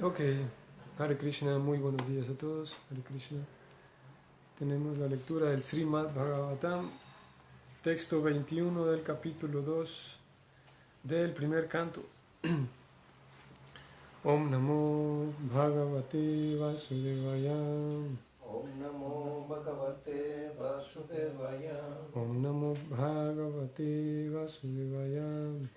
Ok, Hare Krishna, muy buenos días a todos. Hare Krishna. Tenemos la lectura del Srimad Bhagavatam, texto 21 del capítulo 2 del primer canto. Om Namo Bhagavate Vasudevaya. Om Namo Bhagavate Vasudevaya. Om Namo Bhagavate Vasudevaya.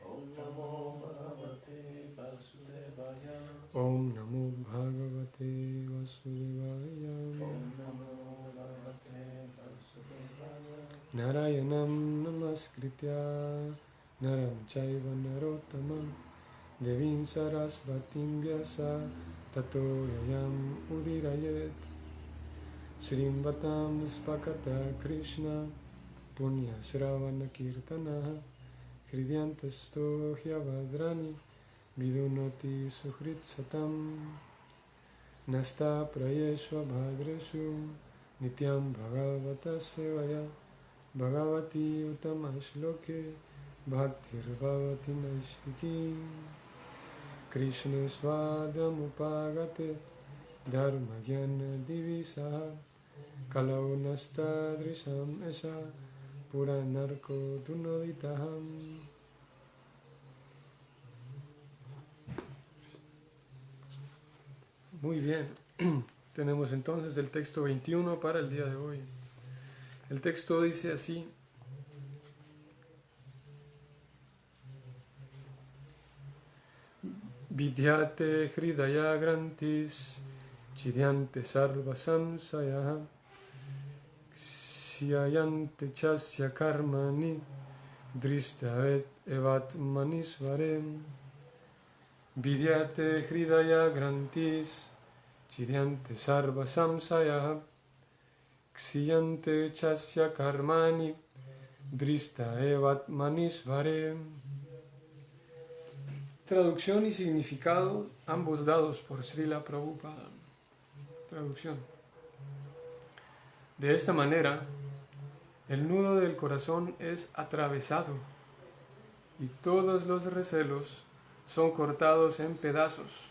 Om Namo Bhagavate Vasudevaya. Om Namo Bhagavate Vasudevaya. Om Namo Bhagavate Vasudevaya. Narayanam Namaskritya Naram Chaiva Narottamam Devim Sarasvatim Vyasa Tato Yayam Udirayet Srimvatam Spakata Krishna Punya Sravana Kirtana Hridyantasto Hyavadrani Vidunoti Suhrit Satam Nasta Prayesva Bhadresu Nityam Bhagavata Sevaya Bhagavati Uttama Shloke Bhaktir Bhavati Naistiki Krishna Swadam Upagate Dharma Gyana Divisa Kalau Nastadrisam Esa Puranarko Dunoditaham. Muy bien, tenemos entonces el texto 21 para el día de hoy. El texto dice así: Vidyate hridaya grantis chidyante sarva samsaya kshyayante chasya karmani dristavet evat manisvarem. Vidyate hridaya grantis chidyante sarva samsaya kshyayante chasya karmani drista evat manisvarem. Traducción y significado, ambos dados por Srila Prabhupada. Traducción. De esta manera, el nudo del corazón es atravesado y todos los recelos son cortados en pedazos.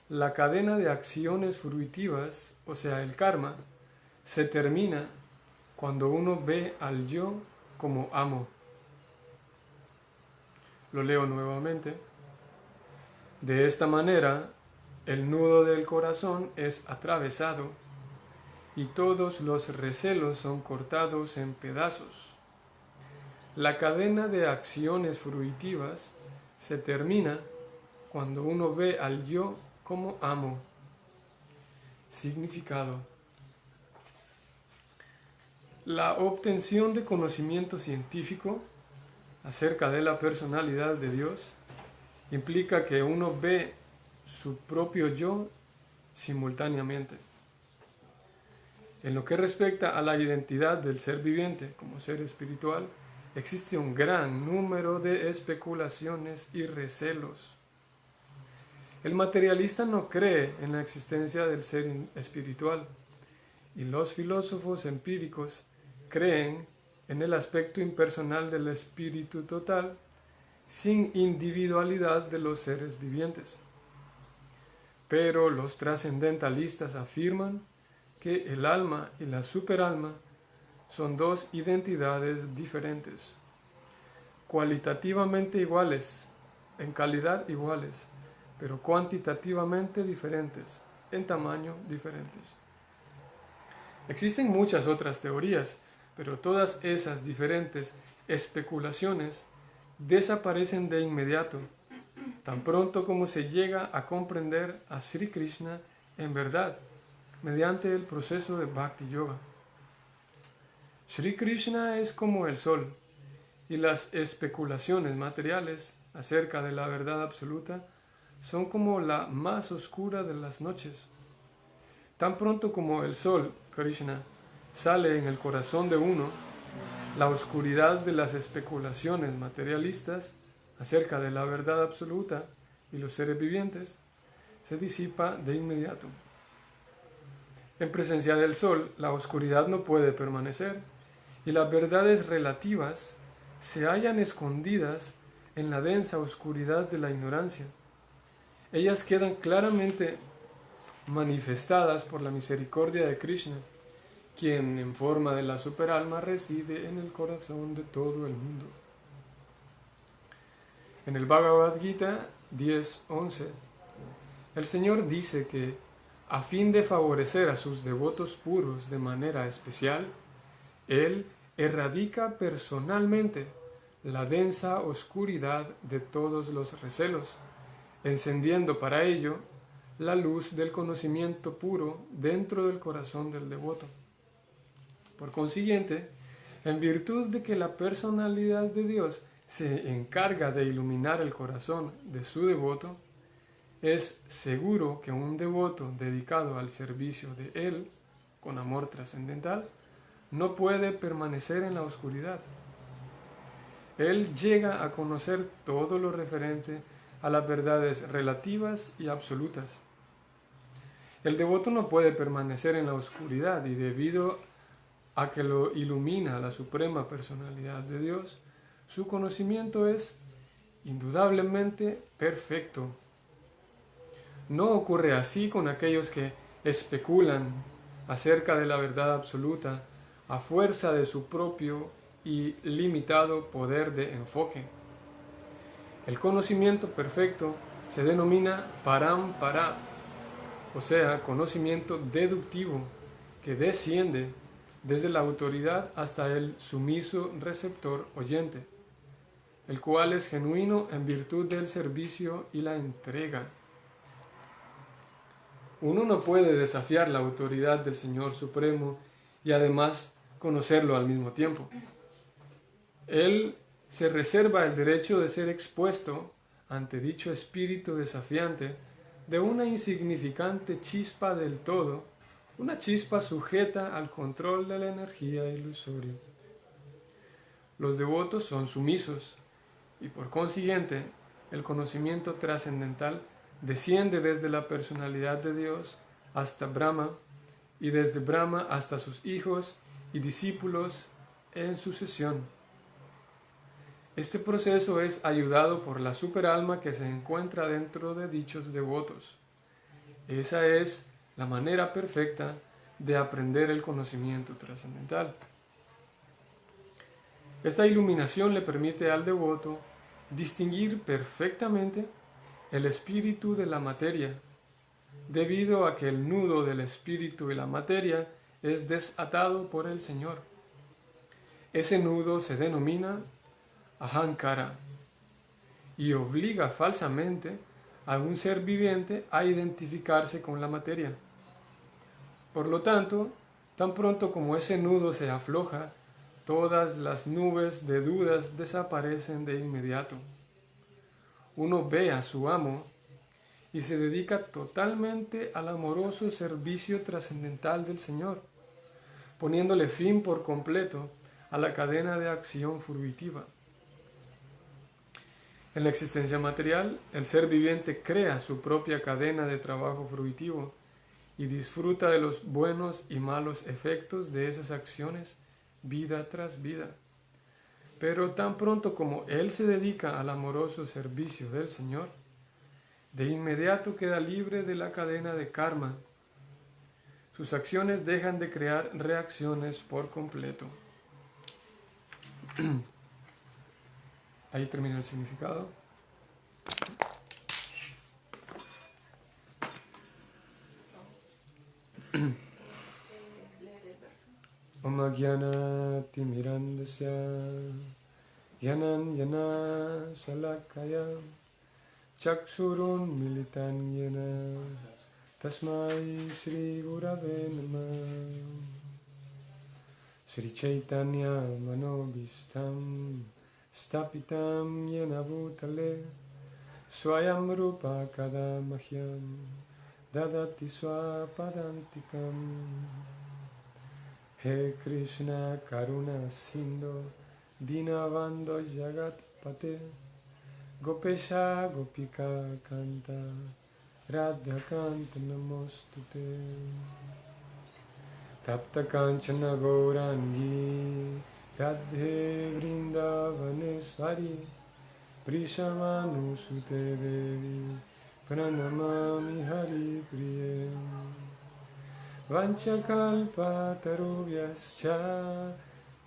La cadena de acciones fruitivas, o sea, el karma, se termina cuando uno ve al yo como amo. Lo leo nuevamente. De esta manera, el nudo del corazón es atravesado y todos los recelos son cortados en pedazos. La cadena de acciones fruitivas se termina cuando uno ve al yo como amo. Significado. La obtención de conocimiento científico acerca de la personalidad de Dios implica que uno ve su propio yo simultáneamente. En lo que respecta a la identidad del ser viviente como ser espiritual, existe un gran número de especulaciones y recelos. El materialista no cree en la existencia del ser espiritual, y los filósofos empíricos creen en el aspecto impersonal del espíritu total, sin individualidad de los seres vivientes. Pero los trascendentalistas afirman que el alma y la superalma son dos identidades diferentes, cualitativamente iguales, en calidad iguales, pero cuantitativamente diferentes, en tamaño diferentes. Existen muchas otras teorías, pero todas esas diferentes especulaciones desaparecen de inmediato, tan pronto como se llega a comprender a Sri Krishna en verdad, mediante el proceso de Bhakti Yoga. Sri Krishna es como el sol, y las especulaciones materiales acerca de la verdad absoluta son como la más oscura de las noches. Tan pronto como el sol, Krishna, sale en el corazón de uno, la oscuridad de las especulaciones materialistas acerca de la verdad absoluta y los seres vivientes se disipa de inmediato. En presencia del sol, la oscuridad no puede permanecer y las verdades relativas se hallan escondidas en la densa oscuridad de la ignorancia. ellas quedan claramente manifestadas por la misericordia de Krishna, quien en forma de la superalma reside en el corazón de todo el mundo. En el Bhagavad Gita 10.11, el Señor dice que, a fin de favorecer a sus devotos puros de manera especial, Él erradica personalmente la densa oscuridad de todos los recelos, encendiendo para ello la luz del conocimiento puro dentro del corazón del devoto. Por consiguiente, en virtud de que la personalidad de Dios se encarga de iluminar el corazón de su devoto, es seguro que un devoto dedicado al servicio de Él, con amor trascendental, no puede permanecer en la oscuridad. Él llega a conocer todo lo referente a las verdades relativas y absolutas. El devoto no puede permanecer en la oscuridad y debido a que lo ilumina la suprema personalidad de Dios, su conocimiento es indudablemente perfecto. No ocurre así con aquellos que especulan acerca de la verdad absoluta a fuerza de su propio y limitado poder de enfoque. El conocimiento perfecto se denomina parampara, o sea, conocimiento deductivo que desciende desde la autoridad hasta el sumiso receptor oyente, el cual es genuino en virtud del servicio y la entrega. Uno no puede desafiar la autoridad del Señor Supremo y además conocerlo al mismo tiempo. Él se reserva el derecho de ser expuesto ante dicho espíritu desafiante de una insignificante chispa del todo, una chispa sujeta al control de la energía ilusoria. Los devotos son sumisos y por consiguiente el conocimiento trascendental desciende desde la personalidad de Dios hasta Brahma y desde Brahma hasta sus hijos y discípulos en sucesión. Este proceso es ayudado por la superalma que se encuentra dentro de dichos devotos. Esa es la manera perfecta de aprender el conocimiento trascendental. Esta iluminación le permite al devoto distinguir perfectamente el espíritu de la materia, debido a que el nudo del espíritu y la materia es desatado por el Señor. Ese nudo se denomina ahankara y obliga falsamente a un ser viviente a identificarse con la materia. Por lo tanto, tan pronto como ese nudo se afloja, todas las nubes de dudas desaparecen de inmediato. Uno ve a su amo y se dedica totalmente al amoroso servicio trascendental del Señor, poniéndole fin por completo a la cadena de acción fruitiva. En la existencia material, el ser viviente crea su propia cadena de trabajo fruitivo y disfruta de los buenos y malos efectos de esas acciones vida tras vida. Pero tan pronto como él se dedica al amoroso servicio del Señor, de inmediato queda libre de la cadena de karma. Sus acciones dejan de crear reacciones por completo. Ahí termina el significado. Om Jnana Timirandasya Yanan Yana Salakaya Chaksurun Militan Yena Tasmai Sri Gurave Namah Sri Chaitanya Manobhistam Stapitam Yena Bhutale Swayam Rupa Kadamahyam Dadati Swapadantikam. He Krishna Karuna Sindhu Dinavando Jagat Pate Gopesha Gopika Kanta Radha Kanta Namostute Tapta Kanchana Gaurangi Radhe Vrindavaneswari Prishamanu Sute Devi pranamami Hari Priye. Vanchakalpatarubhyascha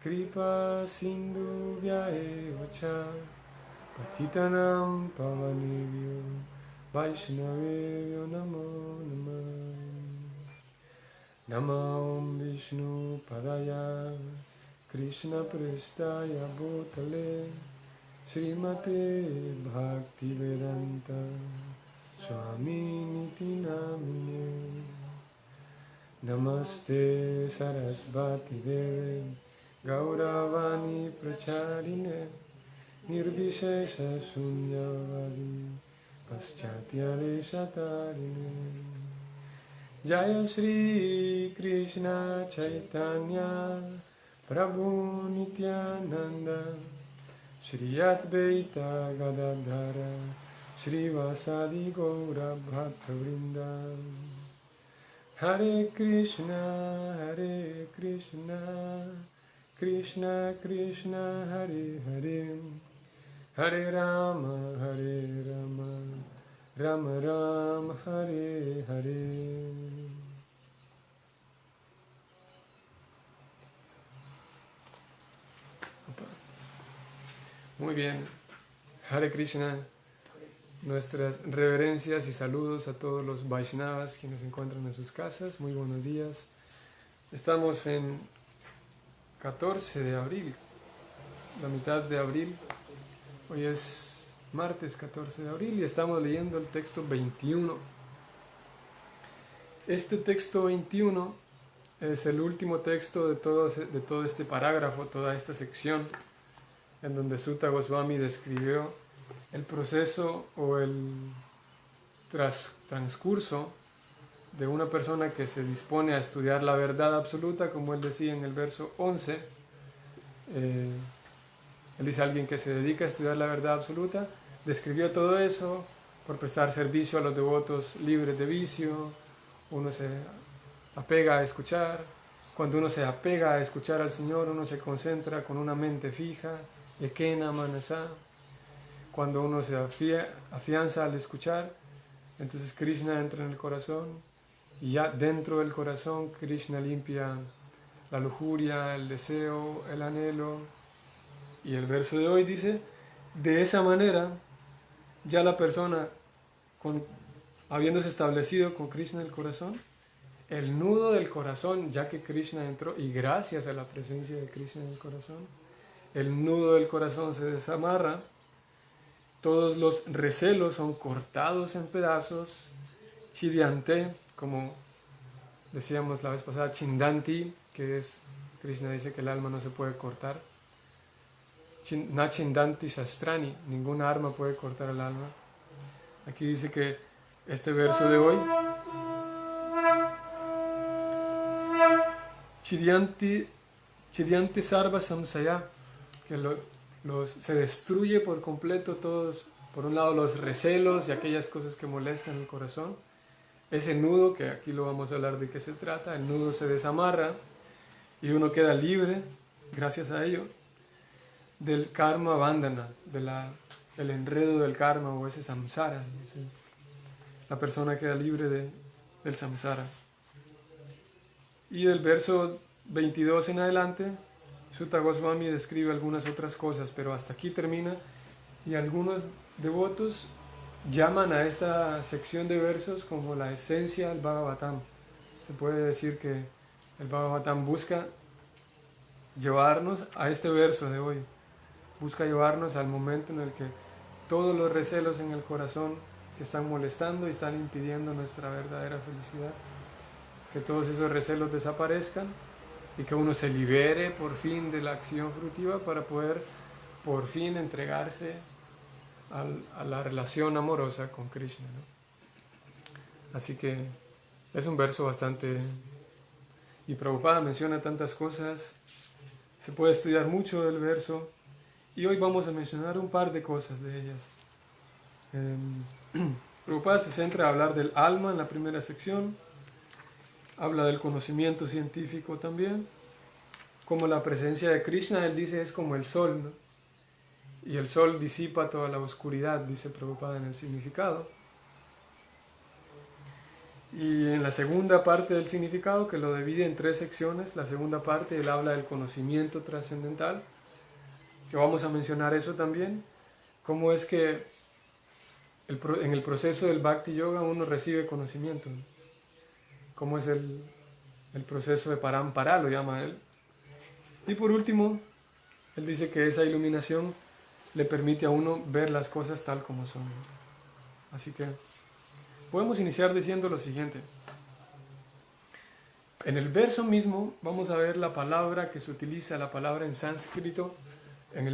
kripa sindhubhya eva cha patitanam pavanebhyo vaishnavebhyo namo namah. Namo Om Vishnu Padaya Krishna Prestaya Bhutale Srimate Bhaktivedanta Swami Niti Namine. Namaste Sarasvati Deve Gauravani Pracharine Nirvishesha Sunyavadi Paschatya Deshatarine. Jaya Shri Krishna Chaitanya Prabhu Nityananda Shri Advaita Gadadhara Shri Vasadi Gaura Bhattavrinda. Hare Krishna Krishna Krishna Hare Hare Hare Rama Rama Rama Hare Hare. Muy bien, Hare Krishna, nuestras reverencias y saludos a todos los Vaishnavas quienes se encuentran en sus casas. Muy buenos días. Estamos en 14 de abril, la mitad de abril. Hoy es martes 14 de abril y estamos leyendo el texto 21. Este texto 21 es el último texto de todo este parágrafo, toda esta sección, en donde Sutta Goswami describió el proceso o el transcurso de una persona que se dispone a estudiar la verdad absoluta, como él decía en el verso 11. Él dice: alguien que se dedica a estudiar la verdad absoluta. Describió todo eso por prestar servicio a los devotos libres de vicio. Uno se apega a escuchar. Cuando uno se apega a escuchar al Señor, uno se concentra con una mente fija. Ekena manasa. Cuando uno se afianza al escuchar, entonces Krishna entra en el corazón. Y ya dentro del corazón, Krishna limpia la lujuria, el deseo, el anhelo. Y el verso de hoy dice: de esa manera, ya la persona, habiéndose establecido con Krishna en el corazón, el nudo del corazón, ya que Krishna entró, y gracias a la presencia de Krishna en el corazón, el nudo del corazón se desamarra, todos los recelos son cortados en pedazos, chidyante, como decíamos la vez pasada, chindanti, que es, Krishna dice que el alma no se puede cortar, na chindanti shastrani, ninguna arma puede cortar el alma. Aquí dice que este verso de hoy, Chidyanti sarva samsaya, que se destruye por completo todos, por un lado los recelos y aquellas cosas que molestan el corazón. Ese nudo, que aquí lo vamos a hablar de qué se trata, el nudo se desamarra y uno queda libre, gracias a ello, del karma bandhana, del enredo del karma o ese samsara. La persona queda libre del samsara. Y del verso 22 en adelante, Sutta Goswami describe algunas otras cosas, pero hasta aquí termina, y algunos devotos llaman a esta sección de versos como la esencia del Bhagavatam. Se puede decir que el Bhagavatam busca llevarnos a este verso de hoy, busca llevarnos al momento en el que todos los recelos en el corazón que están molestando y están impidiendo nuestra verdadera felicidad, que todos esos recelos desaparezcan y que uno se libere por fin de la acción frutiva para poder por fin entregarse a la relación amorosa con Krishna, ¿no? Así que es un verso bastante... Y Prabhupada menciona tantas cosas, se puede estudiar mucho del verso, y hoy vamos a mencionar un par de cosas de ellas. Prabhupada se centra a hablar del alma en la primera sección, habla del conocimiento científico también, como la presencia de Krishna, él dice, es como el sol, ¿no? Y el sol disipa toda la oscuridad, dice Prabhupada en el significado. Y en la segunda parte del significado, que lo divide en 3 secciones, la segunda parte él habla del conocimiento trascendental, que vamos a mencionar eso también, cómo es que en el proceso del Bhakti Yoga uno recibe conocimiento, cómo es el proceso de Parampara, lo llama él. Y por último, él dice que esa iluminación le permite a uno ver las cosas tal como son. Así que podemos iniciar diciendo lo siguiente. En el verso mismo vamos a ver la palabra que se utiliza, la palabra en sánscrito, en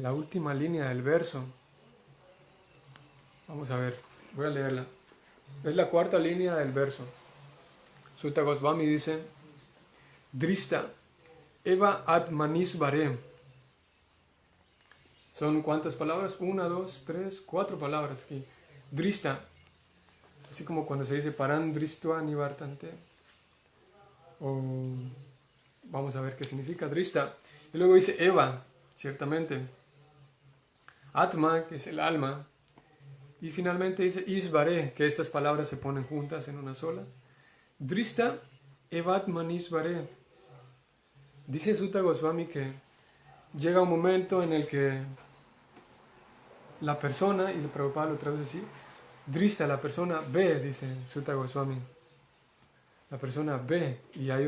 la última línea del verso. Vamos a ver, voy a leerla. Es la 4ª línea del verso. Sutta Goswami dice: Drista eva atmanisvare. ¿Son cuántas palabras? 1, 2, 3, 4 palabras aquí. Drista, así como cuando se dice paran dristva nivartante. O vamos a ver qué significa drista. Y luego dice eva, ciertamente. Atma, que es el alma. Y finalmente dice isvare, que estas palabras se ponen juntas en una sola. Drista evatmanisvare. Dice Sutta Goswami que llega un momento en el que la persona, y el Prabhupada lo traduce así, Drista, la persona ve, dice Sutta Goswami. La persona ve, y hay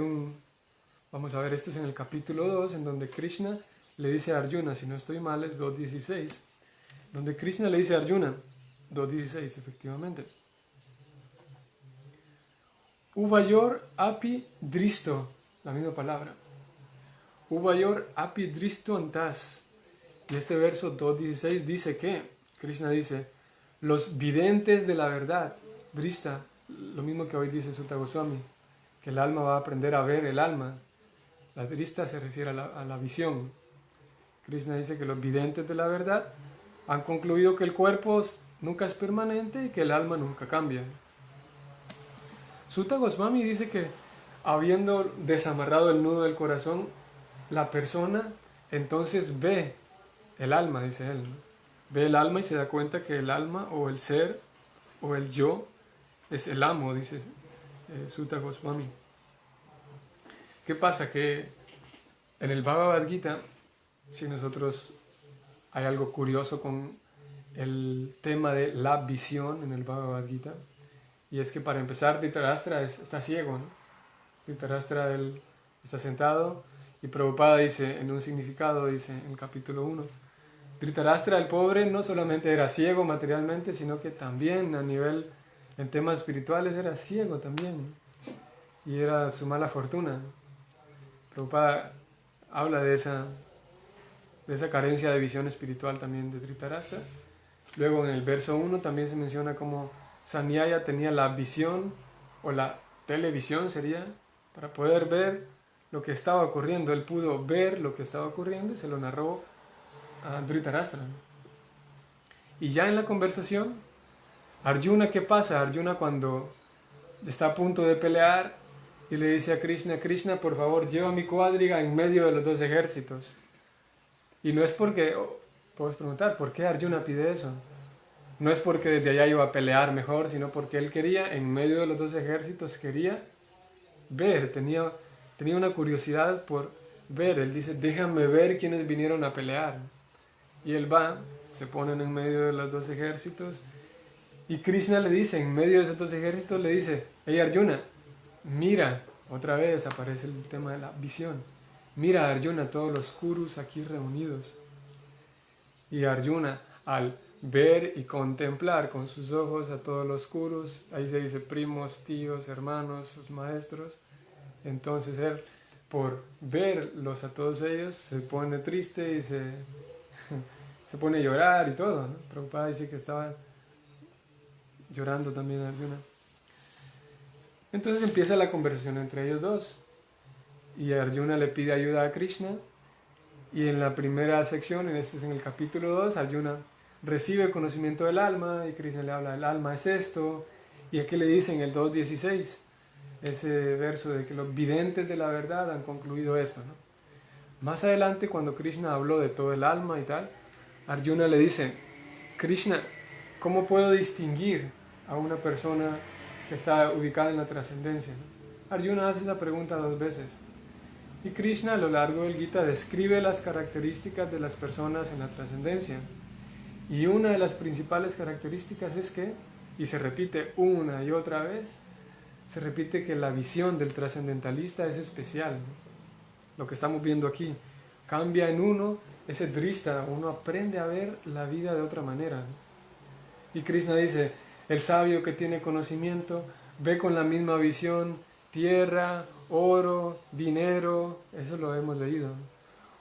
vamos a ver, esto es en el capítulo 2, en donde Krishna le dice a Arjuna, si no estoy mal es 2.16, donde Krishna le dice a Arjuna, 2.16 efectivamente, Uvayor api dristo, la misma palabra, Uvayor api dristo antas. Y este verso 2.16 dice que, Krishna dice, los videntes de la verdad, drista, lo mismo que hoy dice Sutta Goswami, que el alma va a aprender a ver el alma. La drista se refiere a la visión. Krishna dice que los videntes de la verdad han concluido que el cuerpo nunca es permanente y que el alma nunca cambia. Sutta Goswami dice que, habiendo desamarrado el nudo del corazón, la persona entonces ve el alma, dice él, ¿no? Ve el alma y se da cuenta que el alma o el ser o el yo es el amo, dice Sutta Goswami. ¿Qué pasa? Que en el Bhagavad Gita, si nosotros hay algo curioso con el tema de la visión en el Bhagavad Gita, y es que para empezar Dhritarashtra está ciego, ¿no? Dhritarashtra él está sentado y Prabhupada dice en un significado, dice en el capítulo 1, Dhritarashtra el pobre no solamente era ciego materialmente, sino que también a nivel, en temas espirituales era ciego también, y era su mala fortuna. Prabhupada habla de esa carencia de visión espiritual también de Dhritarashtra. Luego en el verso 1 también se menciona cómo Sanjaya tenía la visión, o la televisión sería, para poder ver lo que estaba ocurriendo. Él pudo ver lo que estaba ocurriendo y se lo narró a Dhritarashtra. Y ya en la conversación, Arjuna, ¿qué pasa? Arjuna cuando está a punto de pelear y le dice a Krishna, Krishna, por favor, lleva mi cuadriga en medio de los 2 ejércitos. Y no es porque, puedes preguntar, ¿por qué Arjuna pide eso? No es porque desde allá iba a pelear mejor, sino porque él quería, en medio de los 2 ejércitos, quería ver, tenía una curiosidad por ver. Él dice, déjame ver quiénes vinieron a pelear. Y él va, se ponen en medio de los 2 ejércitos, y Krishna le dice, en medio de esos 2 ejércitos, le dice, hey Arjuna, mira, otra vez aparece el tema de la visión. Mira Arjuna, todos los kurus aquí reunidos. Y Arjuna, al ver y contemplar con sus ojos a todos los kurus, ahí se dice primos, tíos, hermanos, sus maestros, entonces él, por verlos a todos ellos, se pone triste y se pone a llorar y todo, ¿no? Prabhupada dice que estaba llorando también Arjuna. Entonces empieza la conversación entre ellos dos, y Arjuna le pide ayuda a Krishna, y en la primera sección, en el capítulo 2, Arjuna recibe conocimiento del alma, y Krishna le habla, el alma es esto, y aquí le dice en el 2.16, ese verso de que los videntes de la verdad han concluido esto, ¿no? Más adelante, cuando Krishna habló de todo el alma y tal, Arjuna le dice, Krishna, ¿cómo puedo distinguir a una persona que está ubicada en la trascendencia. Arjuna hace esa pregunta 2 veces. Y Krishna a lo largo del Gita describe las características de las personas en la trascendencia. Y una de las principales características es que, y se repite una y otra vez, se repite que la visión del trascendentalista es especial. Lo que estamos viendo aquí cambia en uno ese drista, uno aprende a ver la vida de otra manera. Y Krishna dice, el sabio que tiene conocimiento ve con la misma visión tierra, oro, dinero, eso lo hemos leído.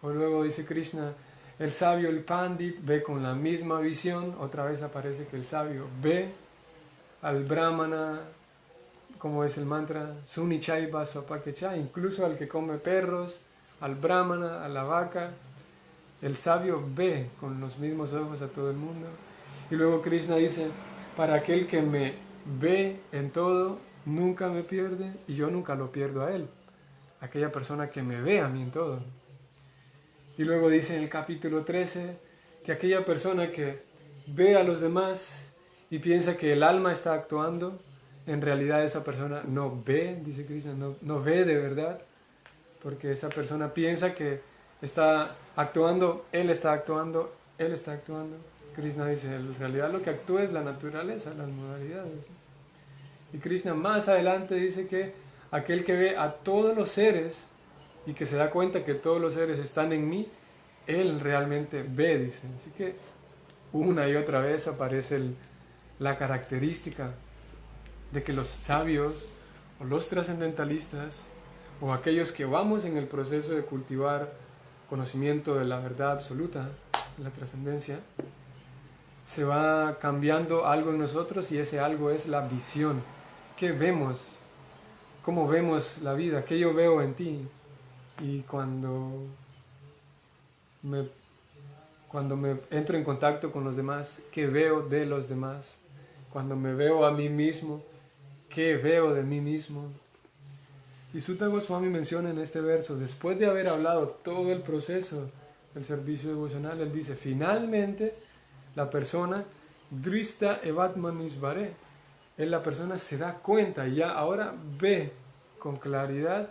O luego dice Krishna, el sabio, el pandit, ve con la misma visión, otra vez aparece que el sabio ve al brahmana, como es el mantra, Sunichaiva Swapakecha, incluso al que come perros, al brahmana, a la vaca. El sabio ve con los mismos ojos a todo el mundo. Y luego Krishna dice, para aquel que me ve en todo, nunca me pierde y yo nunca lo pierdo a él. Aquella persona que me ve a mí en todo. Y luego dice en el capítulo 13 que aquella persona que ve a los demás y piensa que el alma está actuando, en realidad esa persona no ve, dice Krishna, no ve de verdad, porque esa persona piensa que está actuando, él está actuando, él está actuando. Krishna dice, en realidad lo que actúa es la naturaleza, las modalidades. Y Krishna más adelante dice que aquel que ve a todos los seres y que se da cuenta que todos los seres están en mí, él realmente ve, dice. Así que una y otra vez aparece la característica de que los sabios o los trascendentalistas o aquellos que vamos en el proceso de cultivar conocimiento de la verdad absoluta, la trascendencia, se va cambiando algo en nosotros y ese algo es la visión. ¿Qué vemos? ¿Cómo vemos la vida? ¿Qué yo veo en ti? Y cuando me entro en contacto con los demás, ¿qué veo de los demás? Cuando me veo a mí mismo, ¿qué veo de mí mismo? Y Sutta Goswami menciona en este verso, después de haber hablado todo el proceso del servicio devocional, él dice, finalmente la persona, drista evatmanishvare, la persona se da cuenta y ya ahora ve con claridad,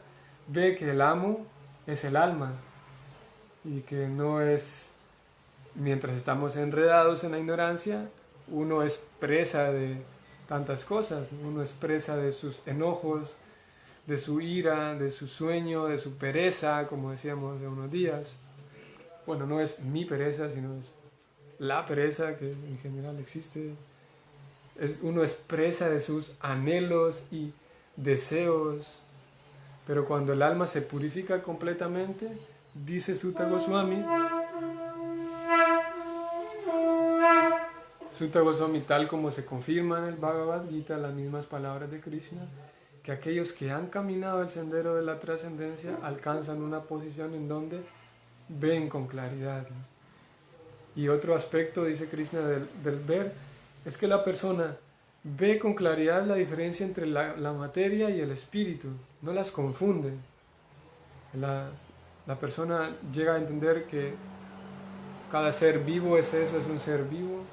ve que el amo es el alma y que no es, mientras estamos enredados en la ignorancia, uno es presa de tantas cosas, uno es presa de sus enojos, de su ira, de su sueño, de su pereza, como decíamos hace unos días. Bueno, no es mi pereza, sino es la pereza que en general existe. Uno es presa de sus anhelos y deseos, pero cuando el alma se purifica completamente, dice Sutta Goswami, tal como se confirma en el Bhagavad Gita, las mismas palabras de Krishna, que aquellos que han caminado el sendero de la trascendencia alcanzan una posición en donde ven con claridad. Y otro aspecto, dice Krishna, del ver, es que la persona ve con claridad la diferencia entre la materia y el espíritu, no las confunde. La persona llega a entender que cada ser vivo es eso, es un ser vivo,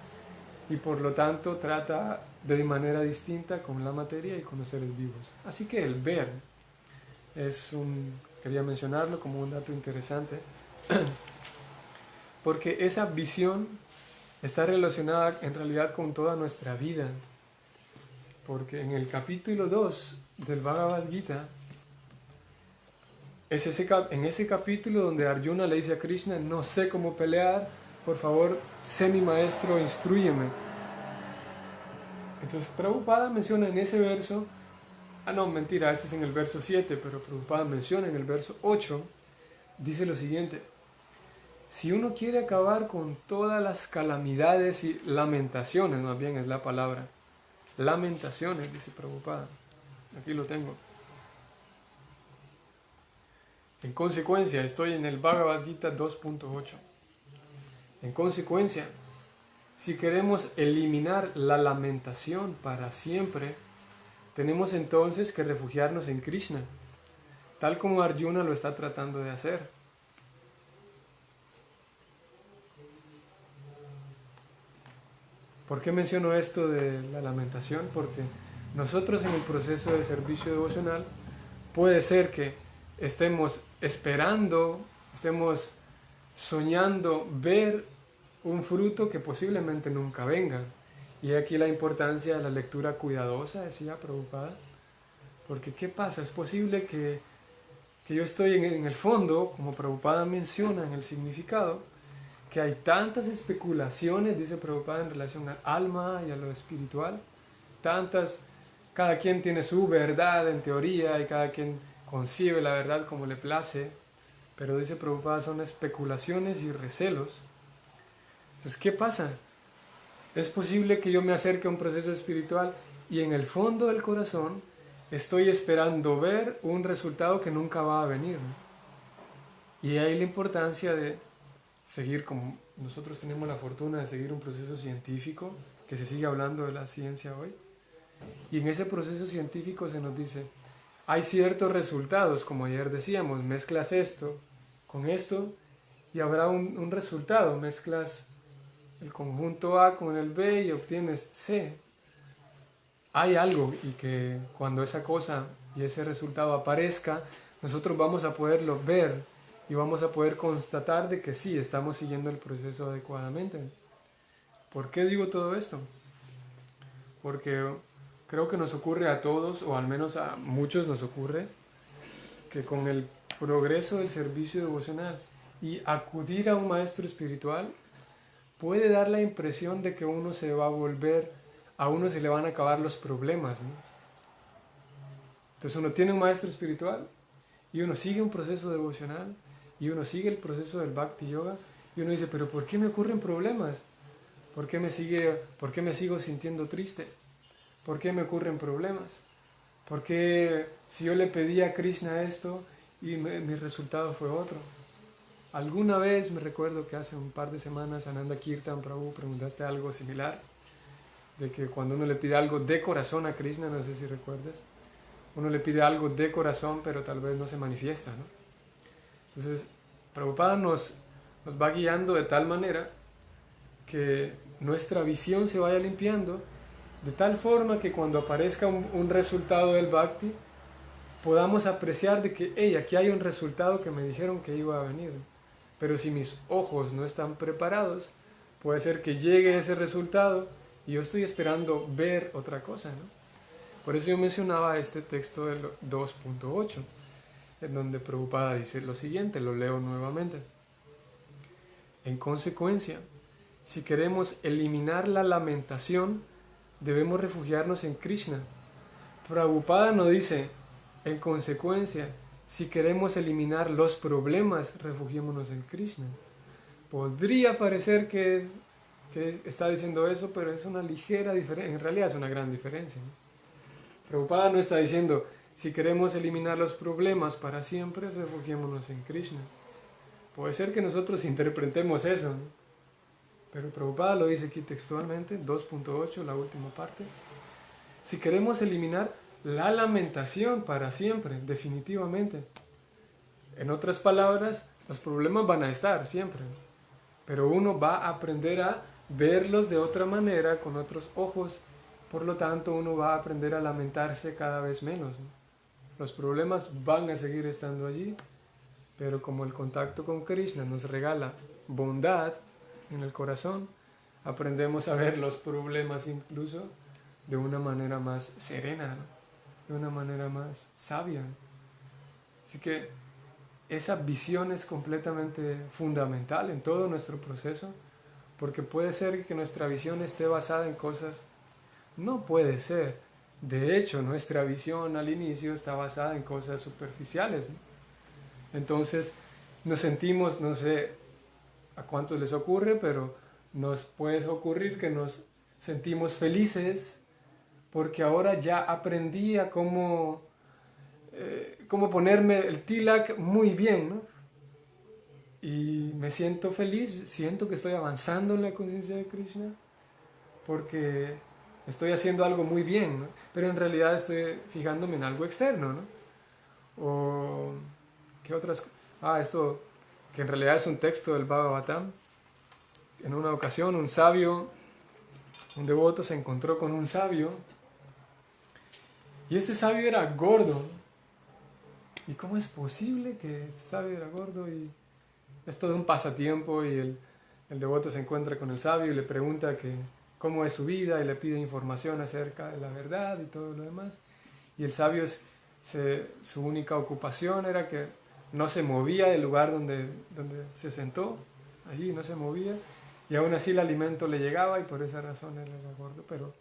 y por lo tanto trata de manera distinta con la materia y con los seres vivos. Así que el ver quería mencionarlo como un dato interesante, porque esa visión está relacionada en realidad con toda nuestra vida, porque en el capítulo 2 del Bhagavad Gita, en ese capítulo donde Arjuna le dice a Krishna, no sé cómo pelear, por favor, sé mi maestro, instrúyeme. Entonces Prabhupada menciona en ese verso, mentira, este es en el verso 7, pero Prabhupada menciona en el verso 8, dice lo siguiente, si uno quiere acabar con todas las calamidades y lamentaciones, más bien es la palabra, lamentaciones, dice Prabhupada, aquí lo tengo. En consecuencia, estoy en el Bhagavad Gita 2.8. En consecuencia, si queremos eliminar la lamentación para siempre, tenemos entonces que refugiarnos en Krishna, tal como Arjuna lo está tratando de hacer. ¿Por qué menciono esto de la lamentación? Porque nosotros en el proceso de servicio devocional puede ser que estemos esperando, estemos soñando ver un fruto que posiblemente nunca venga. Y aquí la importancia de la lectura cuidadosa, decía Prabhupada, porque ¿qué pasa? Es posible que yo estoy en el fondo, como Prabhupada menciona en el significado, que hay tantas especulaciones, dice Prabhupada, en relación al alma y a lo espiritual, cada quien tiene su verdad en teoría y cada quien concibe la verdad como le place, pero dice Prabhupada son especulaciones y recelos. Entonces, ¿qué pasa? Es posible que yo me acerque a un proceso espiritual y en el fondo del corazón estoy esperando ver un resultado que nunca va a venir, ¿no? Y ahí la importancia de seguir, como nosotros tenemos la fortuna de seguir un proceso científico, que se sigue hablando de la ciencia hoy, y en ese proceso científico se nos dice, hay ciertos resultados, como ayer decíamos, mezclas esto con esto y habrá un resultado, mezclas el conjunto A con el B y obtienes C. Hay algo y que cuando esa cosa y ese resultado aparezca, nosotros vamos a poderlo ver y vamos a poder constatar de que sí, estamos siguiendo el proceso adecuadamente. ¿Por qué digo todo esto? Porque creo que nos ocurre a todos, o al menos a muchos nos ocurre, que con el progreso del servicio devocional y acudir a un maestro espiritual, puede dar la impresión de que uno se va a volver, a uno se le van a acabar los problemas, ¿no? Entonces uno tiene un maestro espiritual y uno sigue un proceso devocional y uno sigue el proceso del Bhakti Yoga y uno dice, pero ¿por qué me ocurren problemas? ¿Por qué me sigo sintiendo triste? ¿Por qué me ocurren problemas? ¿Por qué si yo le pedí a Krishna esto y mi resultado fue otro? Alguna vez me recuerdo que hace un par de semanas Ananda Kirtan Prabhu preguntaste algo similar, de que cuando uno le pide algo de corazón a Krishna, no sé si recuerdas, uno le pide algo de corazón pero tal vez no se manifiesta, ¿no? Entonces Prabhupada nos va guiando de tal manera que nuestra visión se vaya limpiando, de tal forma que cuando aparezca un resultado del Bhakti, podamos apreciar de que, hey, aquí hay un resultado que me dijeron que iba a venir. Pero si mis ojos no están preparados, puede ser que llegue ese resultado y yo estoy esperando ver otra cosa, ¿no? Por eso yo mencionaba este texto del 2.8, en donde Prabhupada dice lo siguiente, lo leo nuevamente. En consecuencia, si queremos eliminar la lamentación, debemos refugiarnos en Krishna. Prabhupada no dice, en consecuencia, si queremos eliminar los problemas, refugiémonos en Krishna. Podría parecer que está diciendo eso, pero es una ligera diferencia, en realidad es una gran diferencia, ¿no? Prabhupada no está diciendo, si queremos eliminar los problemas para siempre, refugiémonos en Krishna. Puede ser que nosotros interpretemos eso, ¿no? Pero Prabhupada lo dice aquí textualmente, 2.8, la última parte. Si queremos eliminar la lamentación para siempre, definitivamente. En otras palabras, los problemas van a estar siempre, pero uno va a aprender a verlos de otra manera, con otros ojos. Por lo tanto, uno va a aprender a lamentarse cada vez menos, ¿no? Los problemas van a seguir estando allí, pero como el contacto con Krishna nos regala bondad en el corazón, aprendemos a ver los problemas incluso de una manera más serena, ¿no? De una manera más sabia. Así que esa visión es completamente fundamental en todo nuestro proceso, porque puede ser que nuestra visión esté basada en cosas, no puede ser, de hecho nuestra visión al inicio está basada en cosas superficiales, ¿no? Entonces nos sentimos, no sé a cuántos les ocurre, pero nos puede ocurrir que nos sentimos felices porque ahora ya aprendí a cómo ponerme el tilak muy bien, ¿no? Y me siento feliz, siento que estoy avanzando en la conciencia de Krishna porque estoy haciendo algo muy bien, ¿no? Pero en realidad estoy fijándome en algo externo, ¿no? O ¿qué otras? Esto que en realidad es un texto del Bhagavatam. En una ocasión un devoto se encontró con un sabio Y este sabio era gordo. ¿Y cómo es posible que este sabio era gordo? Y es todo un pasatiempo y el devoto se encuentra con el sabio y le pregunta que cómo es su vida y le pide información acerca de la verdad y todo lo demás. Y el sabio, su única ocupación era que no se movía del lugar donde se sentó, allí no se movía, y aún así el alimento le llegaba y por esa razón él era gordo. Pero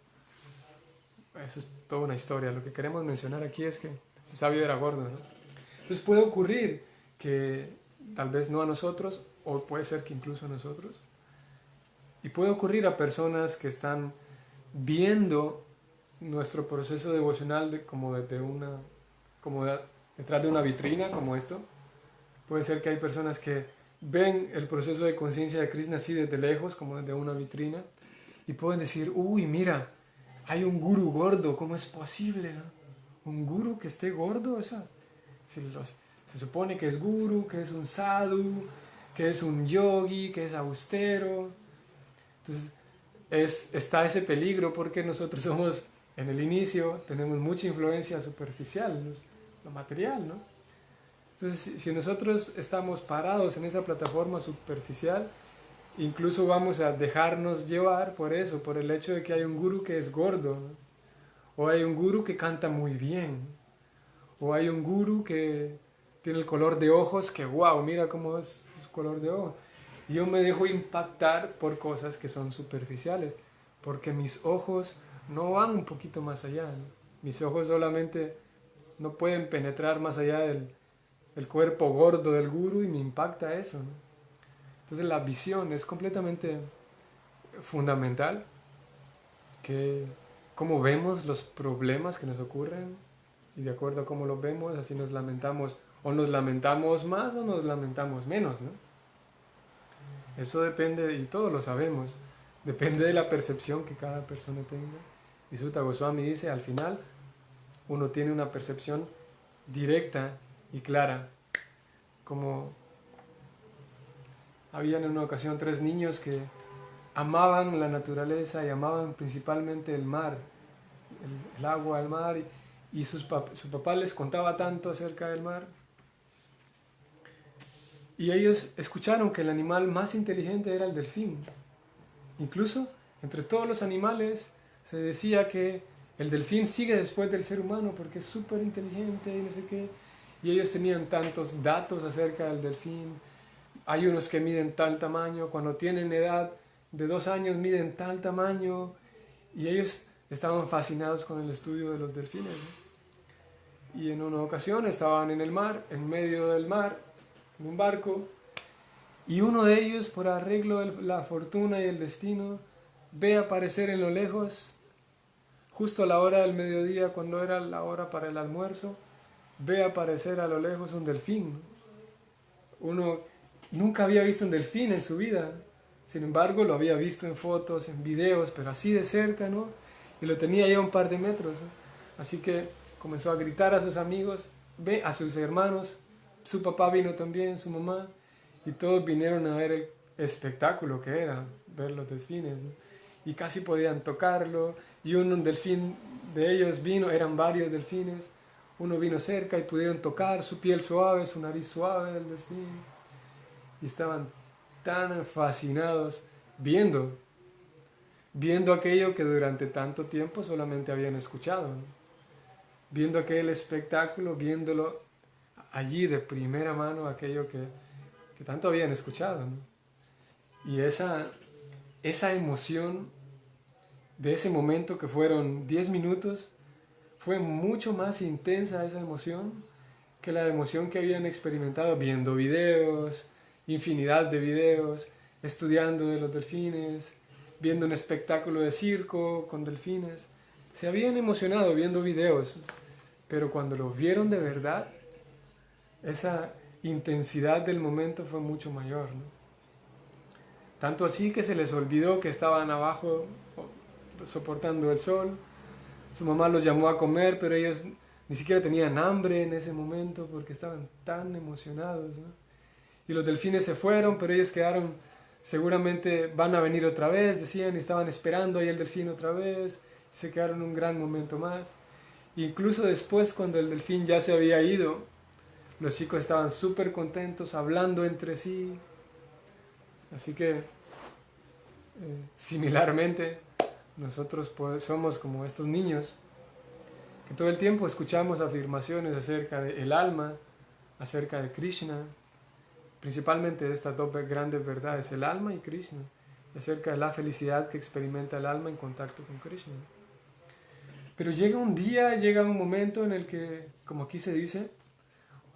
eso es toda una historia. Lo que queremos mencionar aquí es que este sabio era gordo, ¿no? Entonces puede ocurrir que tal vez no a nosotros, o puede ser que incluso a nosotros, y puede ocurrir a personas que están viendo nuestro proceso devocional como detrás de una vitrina, como esto. Puede ser que hay personas que ven el proceso de conciencia de Krishna así desde lejos, como desde una vitrina, y pueden decir, uy, mira, hay un guru gordo, ¿cómo es posible, no? Un guru que esté gordo, se supone que es guru, que es un sadhu, que es un yogi, que es austero. Entonces está ese peligro porque nosotros somos, en el inicio, tenemos mucha influencia superficial, lo material, ¿no? Entonces, si nosotros estamos parados en esa plataforma superficial, incluso vamos a dejarnos llevar por eso, por el hecho de que hay un gurú que es gordo, ¿no? O hay un gurú que canta muy bien, o hay un gurú que tiene el color de ojos que, wow, mira cómo es su color de ojos. Y yo me dejo impactar por cosas que son superficiales, porque mis ojos no van un poquito más allá, ¿no? Mis ojos solamente no pueden penetrar más allá del cuerpo gordo del gurú y me impacta eso, ¿no? Entonces la visión es completamente fundamental, que cómo vemos los problemas que nos ocurren y de acuerdo a cómo los vemos, así nos lamentamos, o nos lamentamos más o nos lamentamos menos, ¿no? Eso depende, y todos lo sabemos, depende de la percepción que cada persona tenga. Y Sutta Goswami dice, al final, uno tiene una percepción directa y clara, como habían en una ocasión 3 niños que amaban la naturaleza y amaban principalmente el mar, el agua, el mar, y su papá les contaba tanto acerca del mar. Y ellos escucharon que el animal más inteligente era el delfín. Incluso entre todos los animales se decía que el delfín sigue después del ser humano porque es súper inteligente y no sé qué. Y ellos tenían tantos datos acerca del delfín. Hay unos que miden tal tamaño, cuando tienen edad de 2 años miden tal tamaño. Y ellos estaban fascinados con el estudio de los delfines, ¿no? Y en una ocasión estaban en el mar, en medio del mar, en un barco, y uno de ellos, por arreglo de la fortuna y el destino, ve aparecer en lo lejos, justo a la hora del mediodía, cuando era la hora para el almuerzo, ve aparecer a lo lejos un delfín. Uno nunca había visto un delfín en su vida, sin embargo lo había visto en fotos, en videos, pero así de cerca, ¿no? Y lo tenía ya a un par de metros, ¿no? Así que comenzó a gritar a sus amigos, a sus hermanos, su papá vino también, su mamá, y todos vinieron a ver el espectáculo que era ver los delfines, ¿no? Y casi podían tocarlo, y un delfín de ellos vino, eran varios delfines, uno vino cerca y pudieron tocar su piel suave, su nariz suave del delfín, y estaban tan fascinados viendo aquello que durante tanto tiempo solamente habían escuchado, ¿no? Viendo aquel espectáculo, viéndolo allí de primera mano, aquello que tanto habían escuchado, ¿no? Y esa emoción de ese momento, que fueron 10 minutos, fue mucho más intensa esa emoción que la emoción que habían experimentado viendo videos, infinidad de videos, estudiando de los delfines, viendo un espectáculo de circo con delfines. Se habían emocionado viendo videos, pero cuando los vieron de verdad, esa intensidad del momento fue mucho mayor, ¿no? Tanto así que se les olvidó que estaban abajo soportando el sol. Su mamá los llamó a comer, pero ellos ni siquiera tenían hambre en ese momento porque estaban tan emocionados, ¿no? Y los delfines se fueron, pero ellos quedaron, seguramente van a venir otra vez, decían, y estaban esperando ahí el delfín otra vez, y se quedaron un gran momento más. Incluso después, cuando el delfín ya se había ido, los chicos estaban súper contentos, hablando entre sí. Así que, similarmente, nosotros pues, somos como estos niños que todo el tiempo escuchamos afirmaciones acerca del alma, acerca de Krishna, principalmente de estas dos grandes verdades, el alma y Krishna, y acerca de la felicidad que experimenta el alma en contacto con Krishna. Pero llega un día, llega un momento en el que, como aquí se dice,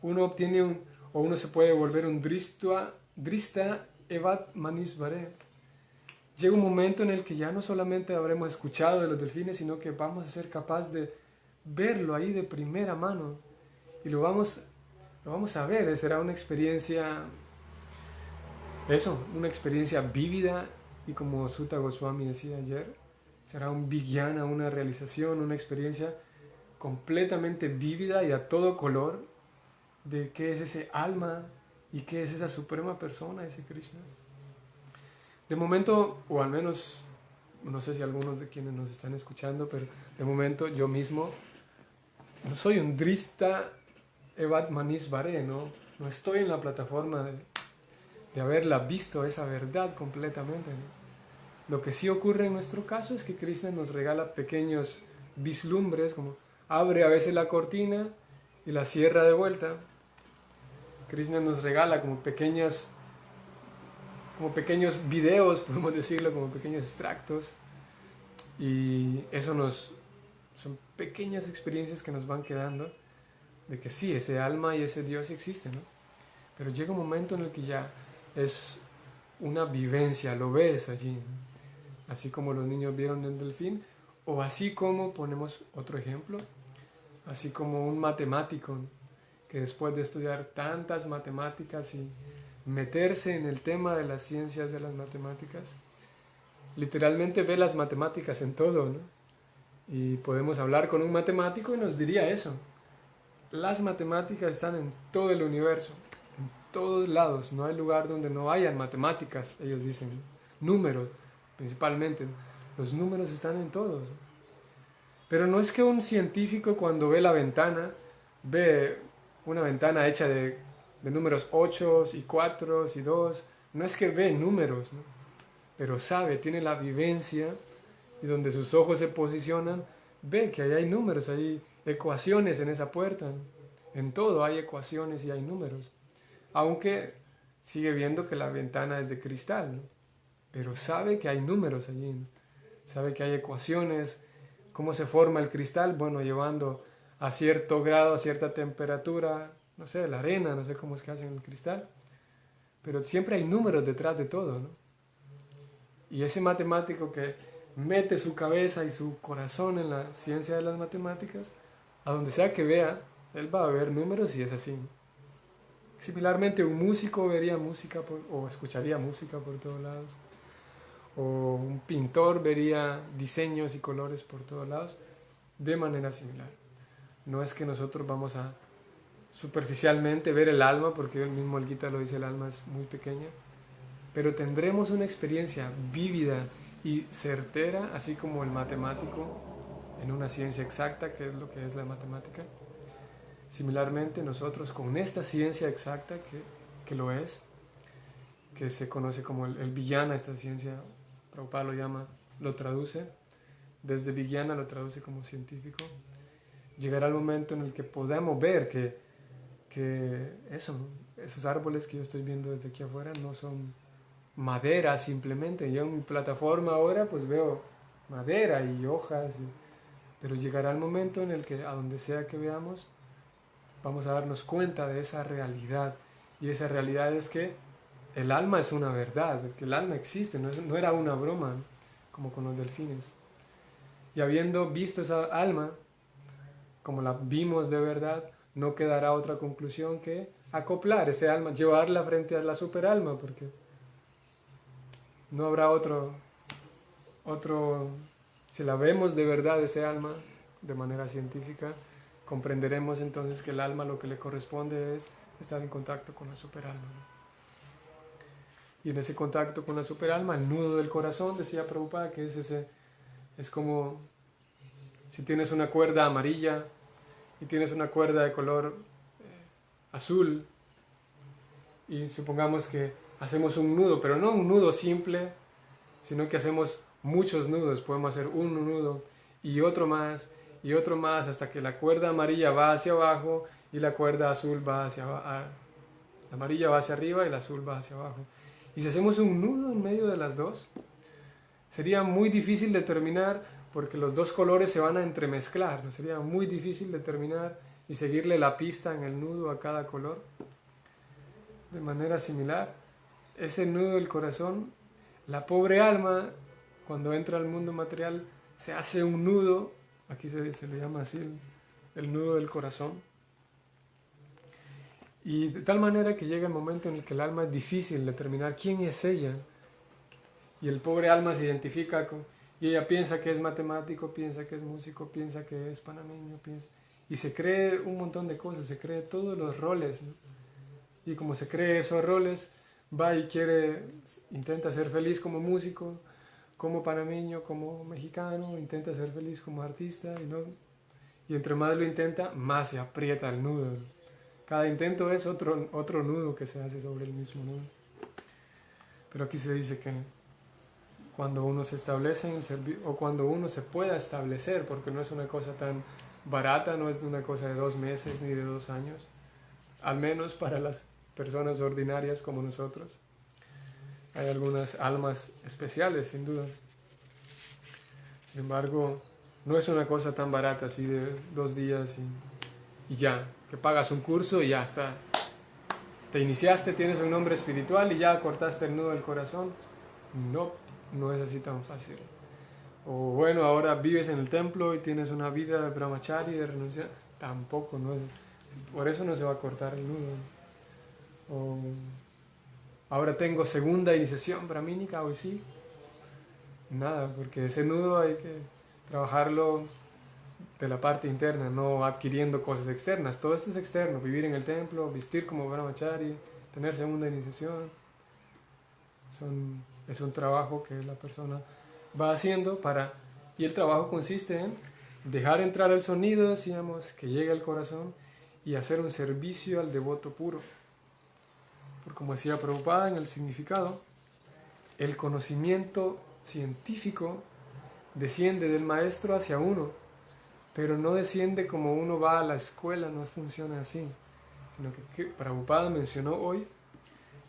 uno obtiene o uno se puede volver un drista evat manisvare. Llega un momento en el que ya no solamente habremos escuchado de los delfines, sino que vamos a ser capaces de verlo ahí de primera mano. Y lo vamos a ver, será una experiencia, una experiencia vívida. Y como Sutta Goswami decía ayer, será un vijnana, una realización, una experiencia completamente vívida y a todo color de qué es ese alma y qué es esa suprema persona, ese Krishna. De momento, o al menos, no sé si algunos de quienes nos están escuchando, pero de momento yo mismo no soy un drista evat manisvare, no estoy en la plataforma de haberla visto esa verdad completamente, ¿no? Lo que sí ocurre en nuestro caso es que Krishna nos regala pequeños vislumbres, como abre a veces la cortina y la cierra de vuelta. Krishna nos regala como pequeños videos, podemos decirlo, como pequeños extractos. Y eso son pequeñas experiencias que nos van quedando de que sí, ese alma y ese Dios existen, ¿no? Pero llega un momento en el que ya es una vivencia, lo ves allí, ¿no? Así como los niños vieron el delfín, o así como, ponemos otro ejemplo, así como un matemático, ¿no?, que después de estudiar tantas matemáticas y meterse en el tema de las ciencias de las matemáticas, literalmente ve las matemáticas en todo, ¿no? Y podemos hablar con un matemático y nos diría eso. Las matemáticas están en todo el universo, en todos lados. No hay lugar donde no hayan matemáticas, ellos dicen. Números, principalmente. Los números están en todos. Pero no es que un científico cuando ve la ventana, ve una ventana hecha de números 8 y 4 y 2, no es que ve números, ¿no?, pero sabe, tiene la vivencia, y donde sus ojos se posicionan, ve que ahí hay números, hay ecuaciones en esa puerta, ¿no? En todo hay ecuaciones y hay números, aunque sigue viendo que la ventana es de cristal, ¿no?, pero sabe que hay números allí, ¿no?, sabe que hay ecuaciones. ¿Cómo se forma el cristal? Bueno, llevando a cierto grado, a cierta temperatura, no sé, la arena, no sé cómo es que hacen el cristal, pero siempre hay números detrás de todo, ¿no? Y ese matemático que mete su cabeza y su corazón en la ciencia de las matemáticas, a donde sea que vea, él va a ver números y es así. Similarmente, un músico vería música o escucharía música por todos lados, o un pintor vería diseños y colores por todos lados, de manera similar. No es que nosotros vamos a superficialmente ver el alma, porque el mismo el Gita lo dice, el alma es muy pequeña, pero tendremos una experiencia vívida y certera, así como el matemático en una ciencia exacta, que es lo que es la matemática. Similarmente, nosotros con esta ciencia exacta, que lo es, que se conoce como el vijnana, esta ciencia, Prabhupada lo traduce, desde vijnana lo traduce como científico, llegará el momento en el que podamos ver que esos árboles que yo estoy viendo desde aquí afuera no son madera simplemente. Yo en mi plataforma ahora pues veo madera y hojas, pero llegará el momento en el que a donde sea que veamos vamos a darnos cuenta de esa realidad, y esa realidad es que el alma es una verdad, es que el alma existe, no era una broma, ¿no?, como con los delfines. Y habiendo visto esa alma como la vimos de verdad, no quedará otra conclusión que acoplar ese alma, llevarla frente a la superalma, porque no habrá otro, si la vemos de verdad ese alma de manera científica, comprenderemos entonces que el alma lo que le corresponde es estar en contacto con la superalma. Y en ese contacto con la superalma, el nudo del corazón, decía Prabhupada, que es como Si tienes una cuerda amarilla y tienes una cuerda de color azul, y supongamos que hacemos un nudo, pero no un nudo simple, sino que hacemos muchos nudos. Podemos hacer un nudo y otro más hasta que la cuerda amarilla va hacia abajo y la cuerda azul va hacia abajo. La amarilla va hacia arriba y la azul va hacia abajo. Y si hacemos un nudo en medio de las dos, sería muy difícil determinar, porque los dos colores se van a entremezclar, ¿no? Sería muy difícil determinar y seguirle la pista en el nudo a cada color. De manera similar, ese nudo del corazón, la pobre alma, cuando entra al mundo material, se hace un nudo, aquí se le llama así el nudo del corazón, y de tal manera que llega el momento en el que el alma es difícil determinar quién es ella, y el pobre alma se identifica con, y ella piensa que es matemático, piensa que es músico, piensa que es panameño, y se cree un montón de cosas, se cree todos los roles, ¿no? Y como se cree esos roles, va y intenta ser feliz como músico, como panameño, como mexicano, intenta ser feliz como artista, y entre más lo intenta, más se aprieta el nudo. Cada intento es otro nudo que se hace sobre el mismo nudo. Pero aquí se dice que cuando uno se establece en el servicio, o cuando uno se pueda establecer, porque no es una cosa tan barata, no es una cosa de 2 meses ni de 2 años, al menos para las personas ordinarias como nosotros. Hay algunas almas especiales, sin duda. Sin embargo, no es una cosa tan barata así de 2 días y ya, que pagas un curso y ya está. Te iniciaste, tienes un nombre espiritual y ya cortaste el nudo del corazón. No es así tan fácil. O bueno, ahora vives en el templo y tienes una vida de brahmachari, de renuncia. Tampoco, no es. Por eso no se va a cortar el nudo. O ahora tengo segunda iniciación brahmínica, hoy sí. Nada, porque ese nudo hay que trabajarlo de la parte interna, no adquiriendo cosas externas. Todo esto es externo, vivir en el templo, vestir como brahmachari, tener segunda iniciación. Es un trabajo que la persona va haciendo y el trabajo consiste en dejar entrar el sonido, decíamos, que llegue al corazón y hacer un servicio al devoto puro. Porque como decía Prabhupada en el significado, el conocimiento científico desciende del maestro hacia uno, pero no desciende como uno va a la escuela, no funciona así. Sino que Prabhupada mencionó hoy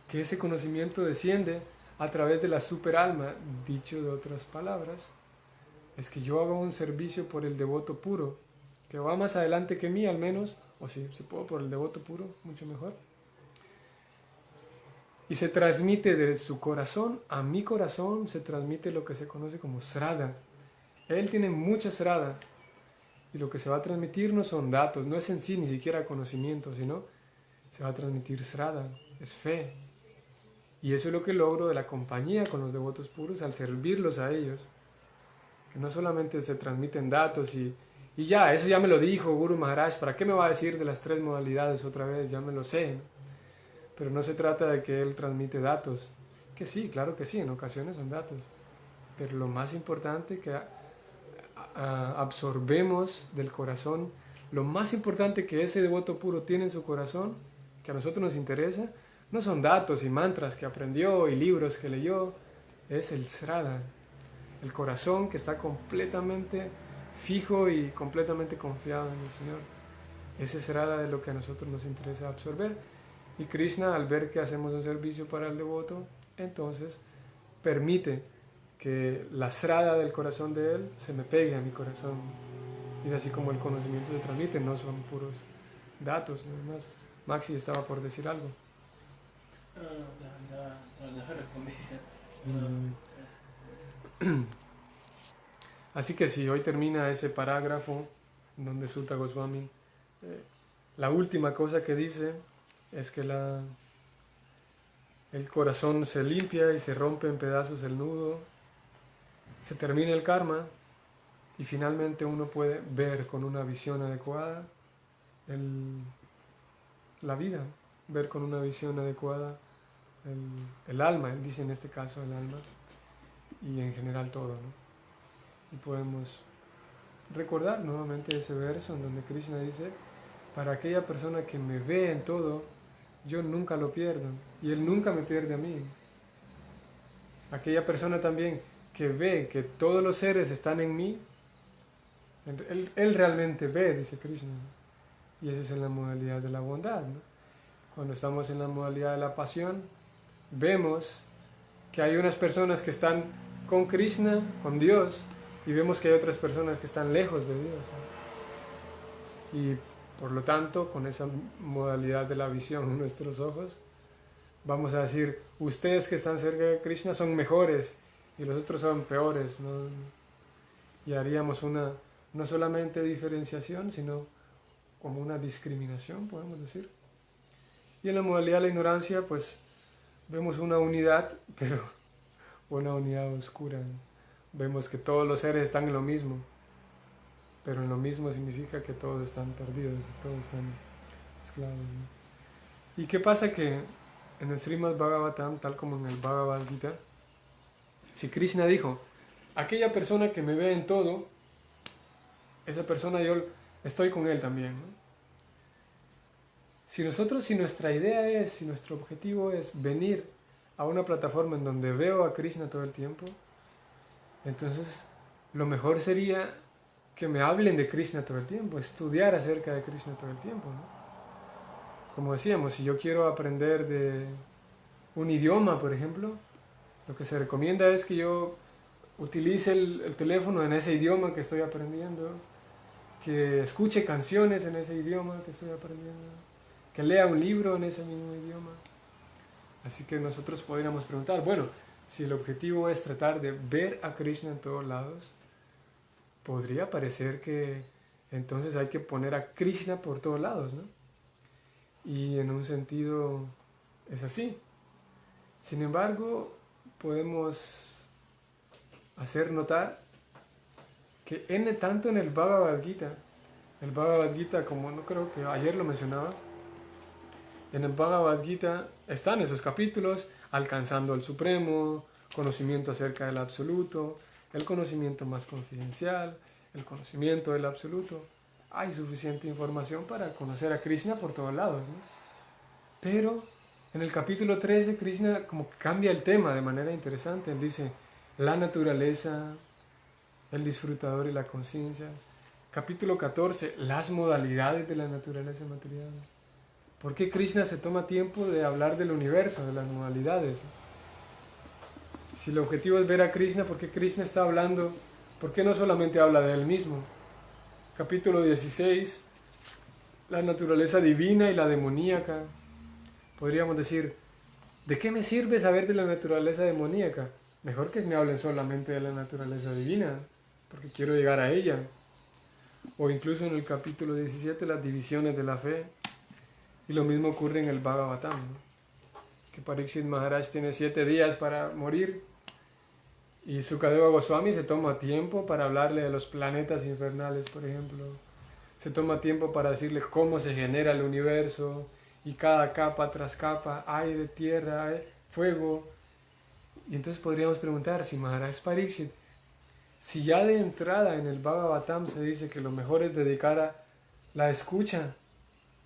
que ese conocimiento desciende a través de la superalma. Dicho de otras palabras, es que yo hago un servicio por el devoto puro, que va más adelante que mí al menos, o si puedo por el devoto puro, mucho mejor. Y se transmite de su corazón a mi corazón, se transmite lo que se conoce como srada. Él tiene mucha srada, y lo que se va a transmitir no son datos, no es en sí ni siquiera conocimiento, sino se va a transmitir srada, es fe. Y eso es lo que logro de la compañía con los devotos puros al servirlos a ellos. Que no solamente se transmiten datos y ya, eso ya me lo dijo Guru Maharaj, ¿para qué me va a decir de las 3 modalidades otra vez? Ya me lo sé. Pero no se trata de que él transmite datos. Que sí, claro que sí, en ocasiones son datos. Pero lo más importante que absorbemos del corazón, lo más importante que ese devoto puro tiene en su corazón, que a nosotros nos interesa, no son datos y mantras que aprendió y libros que leyó, es el srada, el corazón que está completamente fijo y completamente confiado en el Señor. Ese srada es lo que a nosotros nos interesa absorber. Y Krishna, al ver que hacemos un servicio para el devoto, entonces permite que la srada del corazón de él se me pegue a mi corazón. Y es así como el conocimiento se transmite, no son puros datos, nada más. Maxi estaba por decir algo. Ya respondí. Así que si hoy termina ese parágrafo donde Sutta Goswami, la última cosa que dice es que el corazón se limpia y se rompe en pedazos el nudo, se termina el karma y finalmente uno puede ver con una visión adecuada la vida, ver con una visión adecuada el alma, él dice en este caso el alma, y en general todo, ¿no? Y podemos recordar nuevamente ese verso en donde Krishna dice, para aquella persona que me ve en todo, yo nunca lo pierdo y él nunca me pierde a mí. Aquella persona también que ve que todos los seres están en mí, él realmente ve, dice Krishna. Y esa es en la modalidad de la bondad, ¿no? Cuando estamos en la modalidad de la pasión, vemos que hay unas personas que están con Krishna, con Dios, y vemos que hay otras personas que están lejos de Dios, ¿no? Y por lo tanto, con esa modalidad de la visión en nuestros ojos, vamos a decir, ustedes que están cerca de Krishna son mejores y los otros son peores, ¿no? Y haríamos una, no solamente diferenciación, sino como una discriminación, podemos decir. Y en la modalidad de la ignorancia, pues vemos una unidad, pero una unidad oscura, ¿no? Vemos que todos los seres están en lo mismo, pero en lo mismo significa que todos están perdidos, todos están esclavos, ¿no? ¿Y qué pasa? Que en el Srimad Bhagavatam, tal como en el Bhagavad Gita, si Krishna dijo, aquella persona que me ve en todo, esa persona yo estoy con él también, ¿no? Si nuestra idea es, si nuestro objetivo es venir a una plataforma en donde veo a Krishna todo el tiempo, entonces lo mejor sería que me hablen de Krishna todo el tiempo, estudiar acerca de Krishna todo el tiempo, ¿no? Como decíamos, si yo quiero aprender de un idioma, por ejemplo, lo que se recomienda es que yo utilice el teléfono en ese idioma que estoy aprendiendo, que escuche canciones en ese idioma que estoy aprendiendo, que lea un libro en ese mismo idioma. Así que nosotros podríamos preguntar, bueno, si el objetivo es tratar de ver a Krishna en todos lados, podría parecer que entonces hay que poner a Krishna por todos lados, ¿no? Y en un sentido es así. Sin embargo, podemos hacer notar que tanto en el Bhagavad Gita, como no creo que ayer lo mencionaba, en el Bhagavad Gita están esos capítulos, alcanzando el Supremo, conocimiento acerca del Absoluto, el conocimiento más confidencial, el conocimiento del Absoluto. Hay suficiente información para conocer a Krishna por todos lados, ¿no? Pero en el capítulo 13 Krishna como que cambia el tema de manera interesante. Él dice, la naturaleza, el disfrutador y la conciencia. Capítulo 14, las modalidades de la naturaleza material. ¿Por qué Krishna se toma tiempo de hablar del universo, de las modalidades? Si el objetivo es ver a Krishna, ¿por qué Krishna está hablando? ¿Por qué no solamente habla de él mismo? Capítulo 16, la naturaleza divina y la demoníaca. Podríamos decir, ¿de qué me sirve saber de la naturaleza demoníaca? Mejor que me hablen solamente de la naturaleza divina, porque quiero llegar a ella. O incluso en el capítulo 17, las divisiones de la fe. Y lo mismo ocurre en el Bhagavatam, ¿no? Que Parikshit Maharaj tiene 7 días para morir y Sukadeva Goswami se toma tiempo para hablarle de los planetas infernales, por ejemplo. Se toma tiempo para decirle cómo se genera el universo y cada capa tras capa, aire, tierra, fuego. Y entonces podríamos preguntar si Maharaj Parikshit, si ya de entrada en el Bhagavatam se dice que lo mejor es dedicar a la escucha,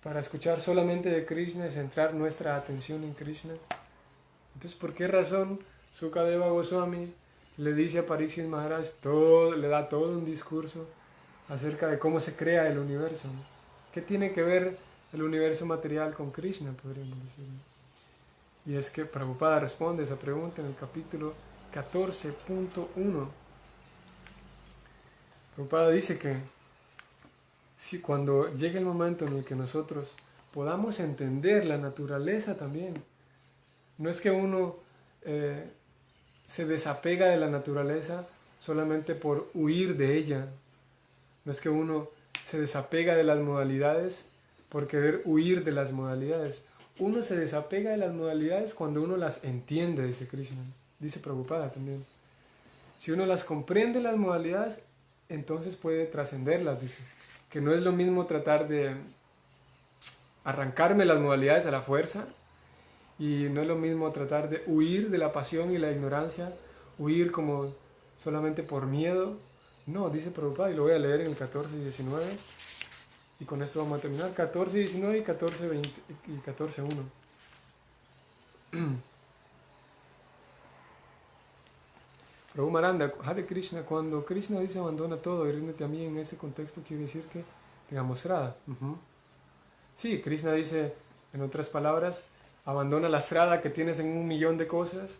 para escuchar solamente de Krishna y centrar nuestra atención en Krishna. Entonces, ¿por qué razón Sukadeva Goswami le dice a Parikshit Maharaj, le da todo un discurso acerca de cómo se crea el universo, ¿no? ¿Qué tiene que ver el universo material con Krishna, podríamos decir? Y es que Prabhupada responde esa pregunta en el capítulo 14.1. Prabhupada dice que si cuando llegue el momento en el que nosotros podamos entender la naturaleza también, no es que uno se desapega de la naturaleza solamente por huir de ella, no es que uno se desapega de las modalidades por querer huir de las modalidades. Uno se desapega de las modalidades cuando uno las entiende, dice Krishna, dice Prabhupada también. Si uno las comprende las modalidades, entonces puede trascenderlas, dice. Que no es lo mismo tratar de arrancarme las modalidades a la fuerza y no es lo mismo tratar de huir de la pasión y la ignorancia, huir como solamente por miedo, No, dice Prabhupada, y lo voy a leer en el 14 y 19, y con esto vamos a terminar, 14 y 19 y 14, 20, y 14, 1. Prabhu Maranda, Hare Krishna, cuando Krishna dice abandona todo y ríndete a mí, en ese contexto quiere decir que tengamos Srada. Sí, Krishna dice, en otras palabras, abandona la Srada que tienes en 1.000.000 de cosas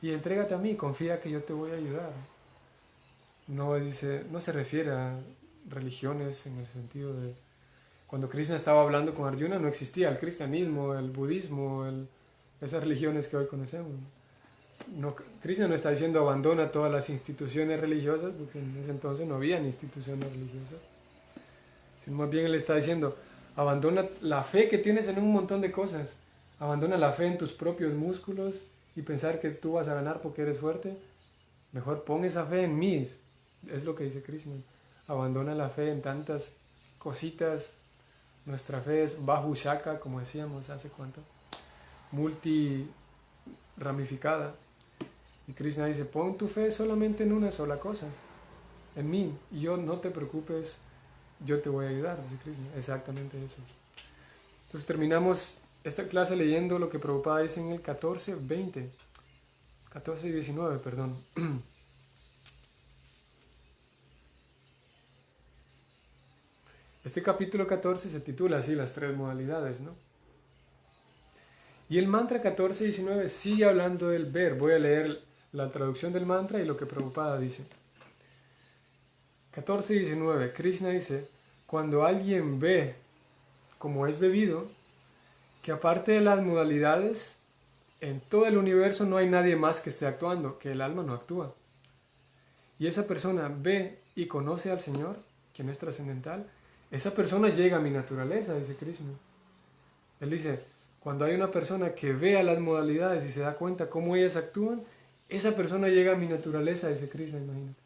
y entrégate a mí, confía que yo te voy a ayudar. No dice, no se refiere a religiones en el sentido de... Cuando Krishna estaba hablando con Arjuna no existía el cristianismo, el budismo, esas religiones que hoy conocemos. No, Krishna no está diciendo abandona todas las instituciones religiosas, porque en ese entonces no había instituciones religiosas, sino más bien él está diciendo abandona la fe que tienes en un montón de cosas, abandona la fe en tus propios músculos y pensar que tú vas a ganar porque eres fuerte, mejor pon esa fe en mí, es lo que dice Krishna, abandona la fe en tantas cositas, nuestra fe es Bahu Shaka, como decíamos hace cuánto, multi ramificada. Y Krishna dice, pon tu fe solamente en una sola cosa, en mí, y yo no te preocupes, yo te voy a ayudar, dice Krishna, exactamente eso. Entonces terminamos esta clase leyendo lo que Prabhupada dice en el 14 y 19, perdón. Este capítulo 14 se titula así, las 3 modalidades, ¿no? Y el mantra 14 y 19 sigue hablando del ver. Voy a leer la traducción del mantra y lo que Prabhupada dice. 14 y 19. Krishna dice, cuando alguien ve como es debido, que aparte de las modalidades, en todo el universo no hay nadie más que esté actuando, que el alma no actúa. Y esa persona ve y conoce al Señor, quien es trascendental, esa persona llega a mi naturaleza, dice Krishna. Él dice, cuando hay una persona que vea las modalidades y se da cuenta cómo ellas actúan, esa persona llega a mi naturaleza, dice Krishna, imagínate.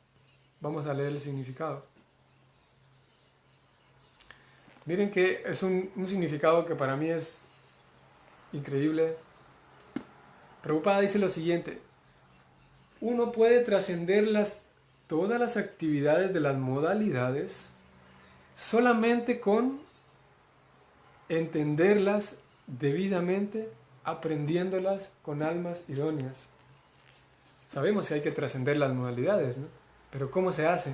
Vamos a leer el significado. Miren que es un significado que para mí es increíble. Prabhupada dice lo siguiente, uno puede trascender todas las actividades de las modalidades solamente con entenderlas debidamente, aprendiéndolas con almas idóneas. Sabemos que hay que trascender las modalidades, ¿no? Pero ¿cómo se hace?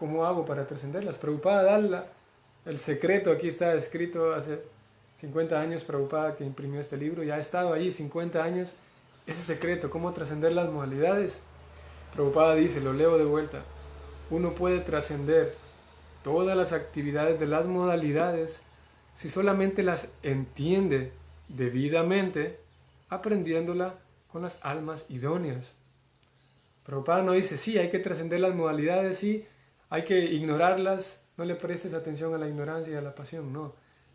¿Cómo hago para trascenderlas? Prabhupada da el secreto, aquí está escrito hace 50 años, Prabhupada que imprimió este libro, ya ha estado allí 50 años, ese secreto, cómo trascender las modalidades. Prabhupada dice, lo leo de vuelta, uno puede trascender todas las actividades de las modalidades si solamente las entiende debidamente, aprendiéndola con las almas idóneas. Prabhupada no dice, sí, hay que trascender las modalidades, sí, hay que ignorarlas, no le prestes atención a la ignorancia y a la pasión, no.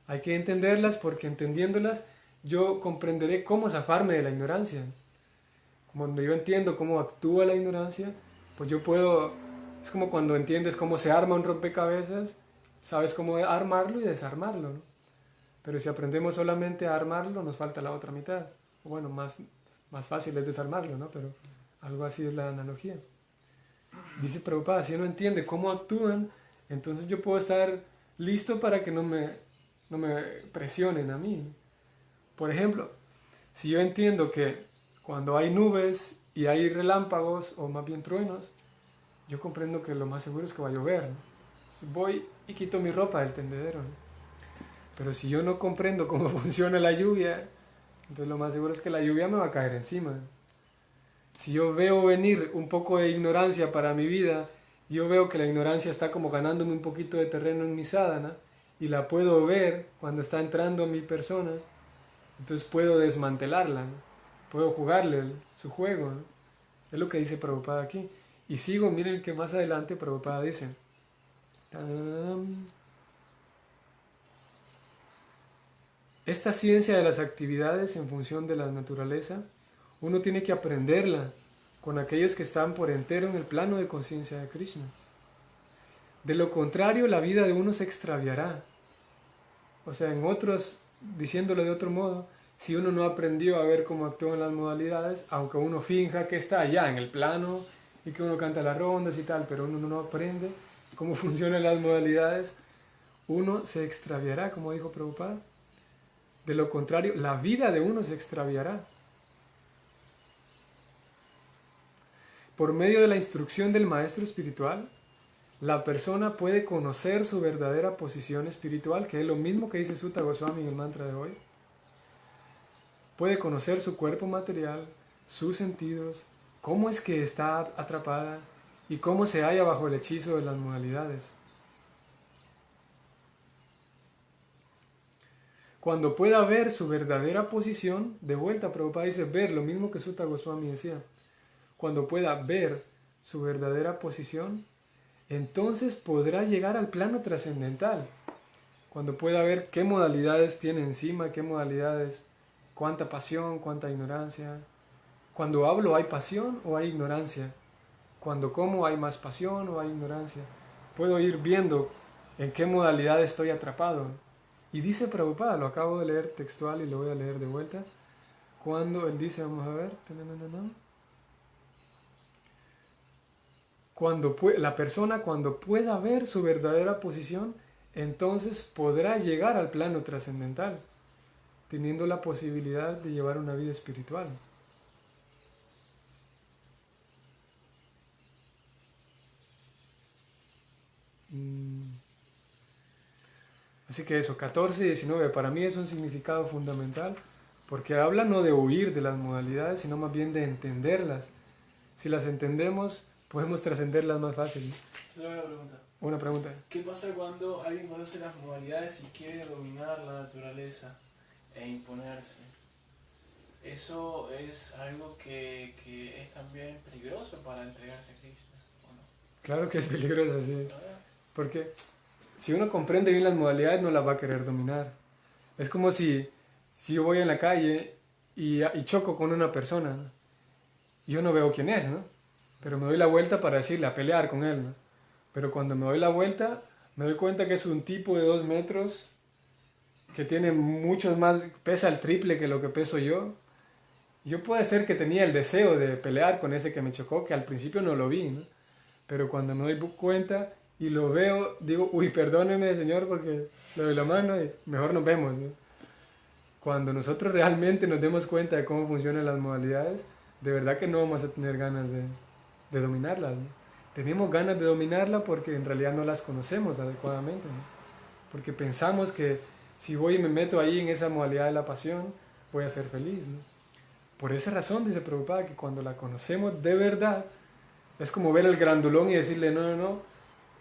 Hay que entenderlas porque entendiéndolas yo comprenderé cómo zafarme de la ignorancia. Cuando yo entiendo cómo actúa la ignorancia, pues yo puedo, es como cuando entiendes cómo se arma un rompecabezas, sabes cómo armarlo y desarmarlo, ¿no? Pero si aprendemos solamente a armarlo, nos falta la otra mitad. Bueno, más fácil es desarmarlo, ¿no? Pero algo así es la analogía. Dice Prabhupada, si uno entiende cómo actúan, entonces yo puedo estar listo para que no me presionen a mí. Por ejemplo, si yo entiendo que cuando hay nubes y hay relámpagos, o más bien truenos, yo comprendo que lo más seguro es que va a llover, ¿no? Entonces voy y quito mi ropa del tendedero, ¿no? Pero si yo no comprendo cómo funciona la lluvia, entonces lo más seguro es que la lluvia me va a caer encima. Si yo veo venir un poco de ignorancia para mi vida, yo veo que la ignorancia está como ganándome un poquito de terreno en mi sadhana, y la puedo ver cuando está entrando a mi persona, entonces puedo desmantelarla, ¿no? Puedo jugarle su juego, ¿no? Es lo que dice Prabhupada aquí. Y sigo, miren que más adelante Prabhupada dice, esta ciencia de las actividades en función de la naturaleza, uno tiene que aprenderla con aquellos que están por entero en el plano de conciencia de Krishna. De lo contrario, la vida de uno se extraviará. O sea, en otros, diciéndolo de otro modo, si uno no aprendió a ver cómo actúan las modalidades, aunque uno finja que está allá en el plano y que uno canta las rondas y tal, pero uno no aprende cómo funcionan las modalidades, uno se extraviará, como dijo Prabhupada. De lo contrario, la vida de uno se extraviará. Por medio de la instrucción del maestro espiritual, la persona puede conocer su verdadera posición espiritual, que es lo mismo que dice Sutta Goswami en el mantra de hoy. Puede conocer su cuerpo material, sus sentidos, cómo es que está atrapada y cómo se halla bajo el hechizo de las modalidades. Cuando pueda ver su verdadera posición, de vuelta Prabhupada dice ver, lo mismo que Sutta Goswami decía. Cuando pueda ver su verdadera posición, entonces podrá llegar al plano trascendental. Cuando pueda ver qué modalidades tiene encima, qué modalidades, cuánta pasión, cuánta ignorancia. Cuando hablo hay pasión o hay ignorancia. Cuando como hay más pasión o hay ignorancia. Puedo ir viendo en qué modalidad estoy atrapado. Y dice Prabhupada, lo acabo de leer textual y lo voy a leer de vuelta. Cuando él dice, vamos a ver, la persona cuando pueda ver su verdadera posición, entonces podrá llegar al plano trascendental, teniendo la posibilidad de llevar una vida espiritual. Así que eso, 14 y 19, para mí es un significado fundamental, porque habla no de huir de las modalidades, sino más bien de entenderlas. Si las entendemos, podemos trascenderlas más fácil. Solo una pregunta. Una pregunta. ¿Qué pasa cuando alguien conoce las modalidades y quiere dominar la naturaleza e imponerse? ¿Eso es algo que es también peligroso para entregarse a Krishna, o no? Claro que es peligroso, sí. ¿No? Porque si uno comprende bien las modalidades, no las va a querer dominar. Es como si yo voy en la calle y choco con una persona, ¿no? Yo no veo quién es, ¿no? Pero me doy la vuelta para decirle, a pelear con él, ¿no? Pero cuando me doy la vuelta, me doy cuenta que es un tipo de 2 metros, que tiene muchos más, pesa el triple que lo que peso yo. Yo puede ser que tenía el deseo de pelear con ese que me chocó, que al principio no lo vi, ¿no? Pero cuando me doy cuenta y lo veo, digo, uy, perdóneme, señor, porque le doy la mano y mejor nos vemos, ¿no? Cuando nosotros realmente nos demos cuenta de cómo funcionan las modalidades, de verdad que no vamos a tener ganas de dominarlas, ¿no? Tenemos ganas de dominarla porque en realidad no las conocemos adecuadamente, ¿no? Porque pensamos que si voy y me meto ahí en esa modalidad de la pasión, voy a ser feliz, ¿no? Por esa razón dice Prabhupada que cuando la conocemos de verdad, es como ver el grandulón y decirle, no,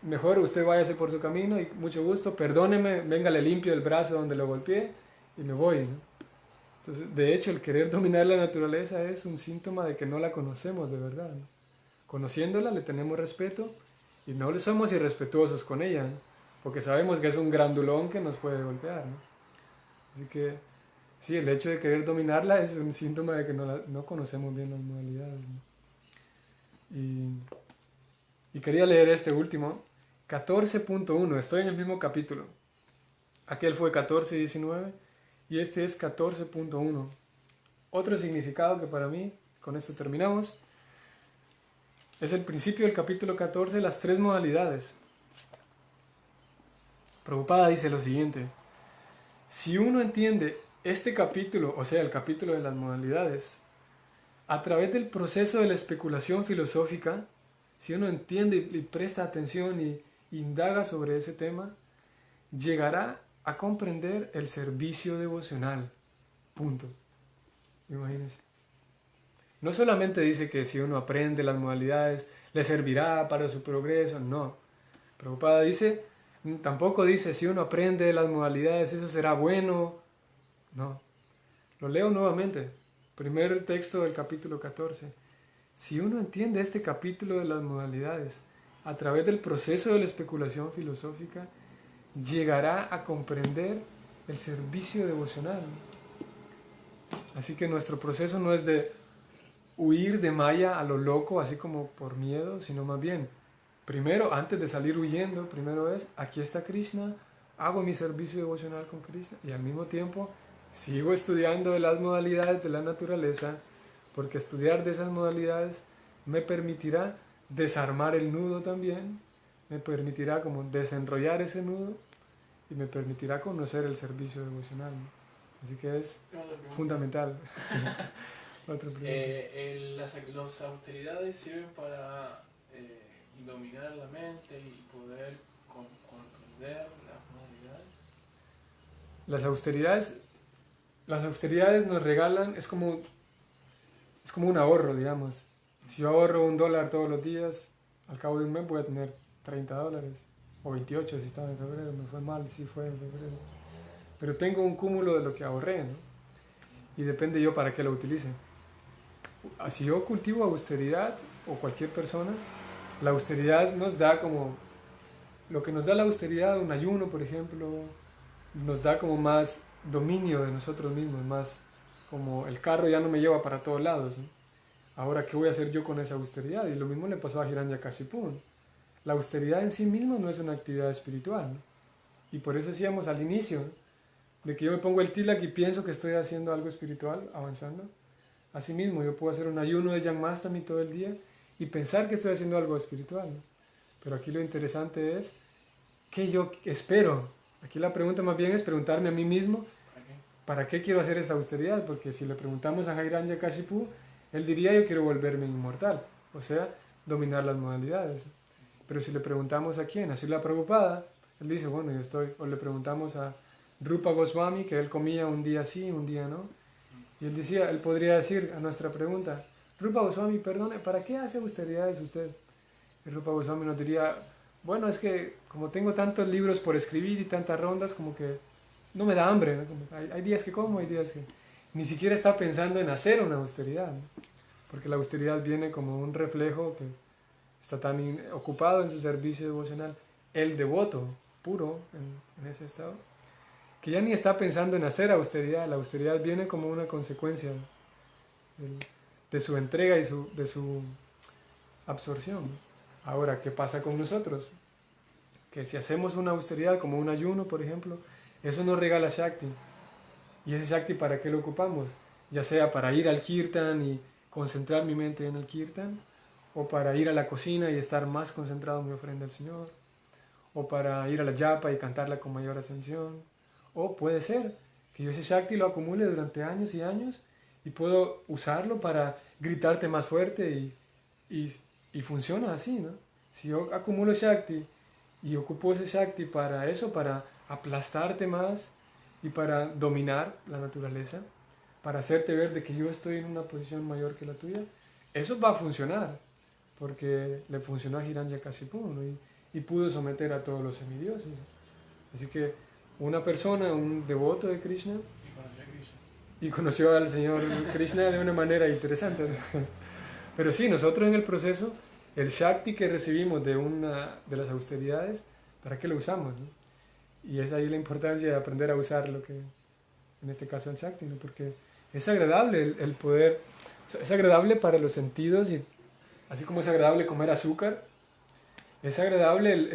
mejor usted váyase por su camino y mucho gusto, perdóneme, venga, le limpio el brazo donde lo golpeé y me voy, ¿no? Entonces, de hecho, el querer dominar la naturaleza es un síntoma de que no la conocemos de verdad, ¿no? Conociéndola le tenemos respeto y no le somos irrespetuosos con ella, ¿no? Porque sabemos que es un grandulón que nos puede golpear, ¿no? Así que sí, el hecho de querer dominarla es un síntoma de que no conocemos bien las modalidades, ¿no? Y quería leer este último, 14.1, estoy en el mismo capítulo. Aquel fue 14 y 19 y este es 14.1. Otro significado que para mí, con esto terminamos, es el principio del capítulo 14, las 3 modalidades. Prabhupada dice lo siguiente: si uno entiende este capítulo, o sea, el capítulo de las modalidades, a través del proceso de la especulación filosófica, si uno entiende y presta atención y indaga sobre ese tema, llegará a comprender el servicio devocional. Punto. Imagínense. No solamente dice que si uno aprende las modalidades, le servirá para su progreso, no. Prabhupada dice, tampoco dice si uno aprende las modalidades, eso será bueno. No. Lo leo nuevamente. Primer texto del capítulo 14. Si uno entiende este capítulo de las modalidades a través del proceso de la especulación filosófica, llegará a comprender el servicio devocional. Así que nuestro proceso no es de huir de Maya a lo loco, así como por miedo, sino más bien, primero, antes de salir huyendo, primero es, aquí está Krishna, hago mi servicio devocional con Krishna y al mismo tiempo sigo estudiando de las modalidades de la naturaleza, porque estudiar de esas modalidades me permitirá desarmar el nudo también, me permitirá como desenrollar ese nudo y me permitirá conocer el servicio devocional, ¿no? Así que es Otra pregunta. fundamental. Otra pregunta. Las austeridades sirven para dominar la mente y poder comprender las modalidades. Las austeridades nos regalan, es como un ahorro, digamos. Si yo ahorro $1 todos los días, al cabo de un mes voy a tener $30, o 28 si estaba en febrero, me fue mal, sí fue en febrero. Pero tengo un cúmulo de lo que ahorré, ¿no? Y depende yo para qué lo utilice. Si yo cultivo austeridad, o cualquier persona, la austeridad nos da como, lo que nos da la austeridad, un ayuno, por ejemplo, nos da como más dominio de nosotros mismos, más como el carro ya no me lleva para todos lados, ¿no? Ahora, ¿qué voy a hacer yo con esa austeridad? Y lo mismo le pasó a Hiranyakashipu. La austeridad en sí misma no es una actividad espiritual, ¿no? Y por eso decíamos al inicio, ¿no?, de que yo me pongo el tilak y pienso que estoy haciendo algo espiritual, avanzando. Asimismo, yo puedo hacer un ayuno de Janmastami todo el día y pensar que estoy haciendo algo espiritual, ¿no? Pero aquí lo interesante es que yo espero. Aquí la pregunta más bien es preguntarme a mí mismo, ¿para qué quiero hacer esta austeridad? Porque si le preguntamos a Hiranyakashipu, él diría, yo quiero volverme inmortal, o sea, dominar las modalidades. Pero si le preguntamos a quién, a Srila Prabhupada, él dice, bueno, yo estoy, o le preguntamos a Rupa Goswami, que él comía un día sí, un día no, y él decía, él podría decir a nuestra pregunta, Rupa Goswami, perdone, ¿para qué hace austeridades usted? Y Rupa Goswami nos diría, bueno, es que como tengo tantos libros por escribir y tantas rondas, como que no me da hambre, ¿no? Hay días que como, hay días que ni siquiera está pensando en hacer una austeridad, ¿no? Porque la austeridad viene como un reflejo que está tan ocupado en su servicio devocional, el devoto puro en ese estado, que ya ni está pensando en hacer austeridad. La austeridad viene como una consecuencia de su entrega y de su absorción. Ahora, ¿qué pasa con nosotros? Que si hacemos una austeridad como un ayuno, por ejemplo, eso nos regala Shakti. ¿Y ese Shakti para qué lo ocupamos? Ya sea para ir al Kirtan y concentrar mi mente en el Kirtan, o para ir a la cocina y estar más concentrado en mi ofrenda al Señor, o para ir a la yapa y cantarla con mayor atención, o puede ser que yo ese Shakti lo acumule durante años y años y puedo usarlo para gritarte más fuerte y funciona así, ¿no? Si yo acumulo Shakti y ocupo ese Shakti para eso, para aplastarte más y para dominar la naturaleza, para hacerte ver de que yo estoy en una posición mayor que la tuya, eso va a funcionar, porque le funcionó a Hiranyakashipu, ¿no? Y pudo someter a todos los semidioses. Así que una persona, un devoto de Krishna, y conoció al Señor Krishna de una manera interesante, ¿no? Pero sí, nosotros en el proceso, el Shakti que recibimos de una de las austeridades, ¿para qué lo usamos, no? Y es ahí la importancia de aprender a usar lo que, en este caso el Shakti, ¿no? Porque es agradable el poder, o sea, es agradable para los sentidos, y así como es agradable comer azúcar, es agradable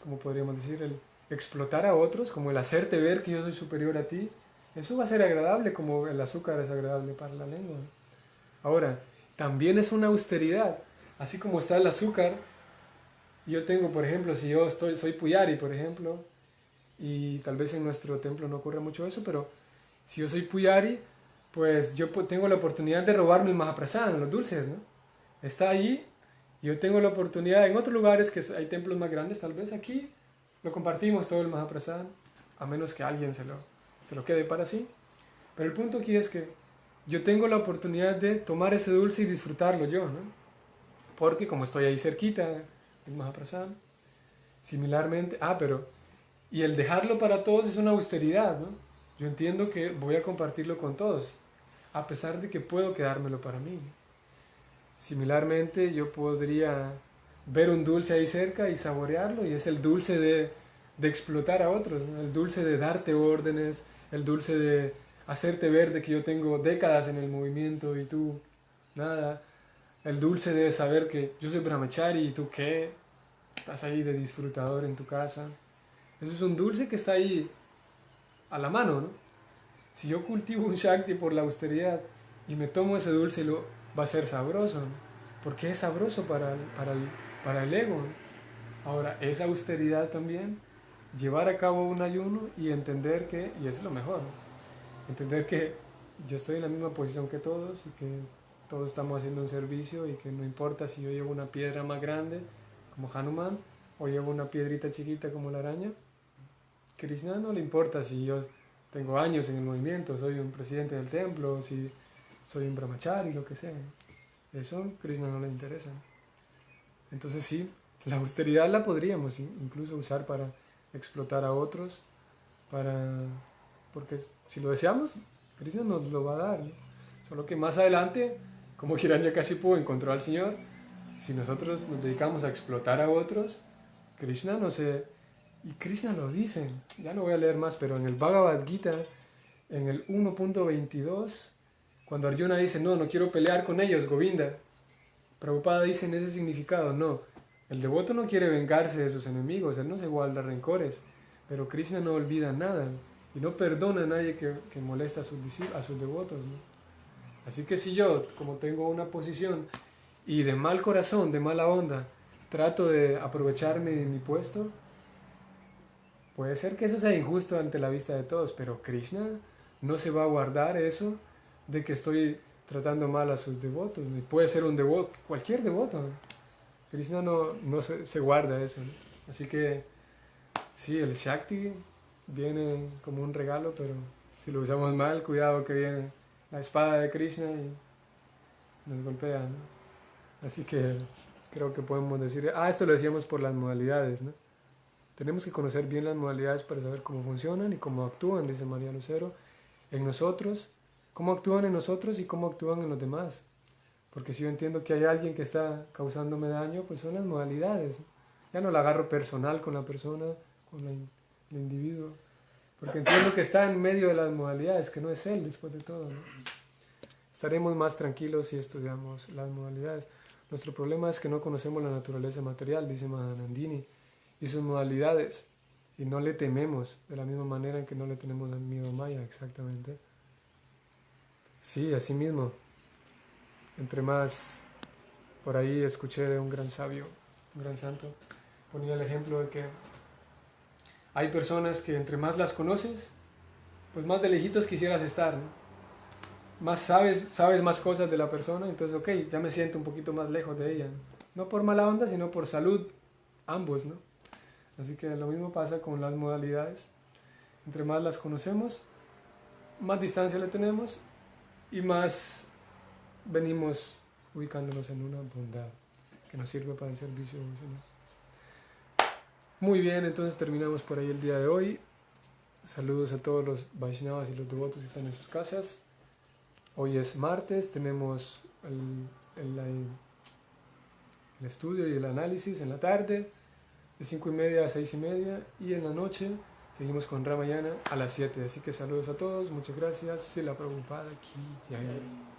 ¿cómo podríamos decir? El explotar a otros, como el hacerte ver que yo soy superior a ti. Eso va a ser agradable, como el azúcar es agradable para la lengua. Ahora, también es una austeridad. Así como está el azúcar, yo tengo, por ejemplo, si yo soy puyari, por ejemplo, y tal vez en nuestro templo no ocurre mucho eso, pero si yo soy puyari, pues yo tengo la oportunidad de robarme el mahaprasad, los dulces, ¿no? Está allí, yo tengo la oportunidad en otros lugares que hay templos más grandes, tal vez aquí lo compartimos todo el mahaprasad, a menos que alguien se lo quede para sí. Pero el punto aquí es que yo tengo la oportunidad de tomar ese dulce y disfrutarlo yo, ¿no? Porque como estoy ahí cerquita del mahaprasad, similarmente, y el dejarlo para todos es una austeridad, ¿no? Yo entiendo que voy a compartirlo con todos, a pesar de que puedo quedármelo para mí. Similarmente, yo podría ver un dulce ahí cerca y saborearlo, y es el dulce de explotar a otros, ¿no? El dulce de darte órdenes, el dulce de hacerte ver de que yo tengo décadas en el movimiento y tú nada, el dulce de saber que yo soy brahmachari y tú qué, estás ahí de disfrutador en tu casa. Eso es un dulce que está ahí a la mano, ¿no? Si yo cultivo un Shakti por la austeridad y me tomo ese dulce va a ser sabroso, porque es sabroso para el ego. Ahora, esa austeridad también, llevar a cabo un ayuno y entender que, y es lo mejor, entender que yo estoy en la misma posición que todos y que todos estamos haciendo un servicio y que no importa si yo llevo una piedra más grande como Hanuman o llevo una piedrita chiquita como la araña. Krishna no le importa si yo tengo años en el movimiento, soy un presidente del templo, si soy un brahmachari, lo que sea. Eso a Krishna no le interesa. Entonces sí, la austeridad la podríamos incluso usar para explotar a otros, porque si lo deseamos, Krishna nos lo va a dar, ¿no? Solo que más adelante, como Hiranyakashipu encontró al Señor, si nosotros nos dedicamos a explotar a otros, Krishna no se... Y Krishna lo dice, ya no voy a leer más, pero en el Bhagavad Gita, en el 1.22, cuando Arjuna dice, no quiero pelear con ellos, Govinda, Prabhupada dice en ese significado, no, el devoto no quiere vengarse de sus enemigos, él no se guarda rencores, pero Krishna no olvida nada y no perdona a nadie que molesta a sus devotos, ¿no? Así que si yo, como tengo una posición y de mal corazón, de mala onda, trato de aprovecharme de mi puesto, puede ser que eso sea injusto ante la vista de todos, pero Krishna no se va a guardar eso de que estoy tratando mal a sus devotos. ¿No? Puede ser un devoto, cualquier devoto. Krishna no se guarda eso, ¿no? Así que sí, el Shakti viene como un regalo, pero si lo usamos mal, cuidado que viene la espada de Krishna y nos golpea, ¿no? Así que creo que podemos decir, esto lo decíamos por las modalidades, ¿no? Tenemos que conocer bien las modalidades para saber cómo funcionan y cómo actúan, dice María Lucero, en nosotros, cómo actúan en nosotros y cómo actúan en los demás. Porque si yo entiendo que hay alguien que está causándome daño, pues son las modalidades, ¿no? Ya no la agarro personal con la persona, con el individuo, porque entiendo que está en medio de las modalidades, que no es él después de todo, ¿no? Estaremos más tranquilos si estudiamos las modalidades. Nuestro problema es que no conocemos la naturaleza material, dice Mahanandini, y sus modalidades, y no le tememos de la misma manera en que no le tenemos miedo a Maya, exactamente. Sí, así mismo. Entre más, por ahí escuché de un gran sabio, un gran santo, ponía el ejemplo de que hay personas que entre más las conoces, pues más de lejitos quisieras estar, ¿no? Más sabes más cosas de la persona, entonces ok, ya me siento un poquito más lejos de ella, ¿no? No por mala onda, sino por salud, ambos, ¿no? Así que lo mismo pasa con las modalidades. Entre más las conocemos, más distancia le tenemos y más venimos ubicándonos en una bondad que nos sirve para el servicio devocional. Muy bien, entonces terminamos por ahí el día de hoy. Saludos a todos los Vaishnavas y los devotos que están en sus casas. Hoy es martes, tenemos el estudio y el análisis en la tarde, de 5:30 a 6:30, y en la noche seguimos con Ramayana a las 7. Así que saludos a todos, muchas gracias. Srila Prabhupada ki jai.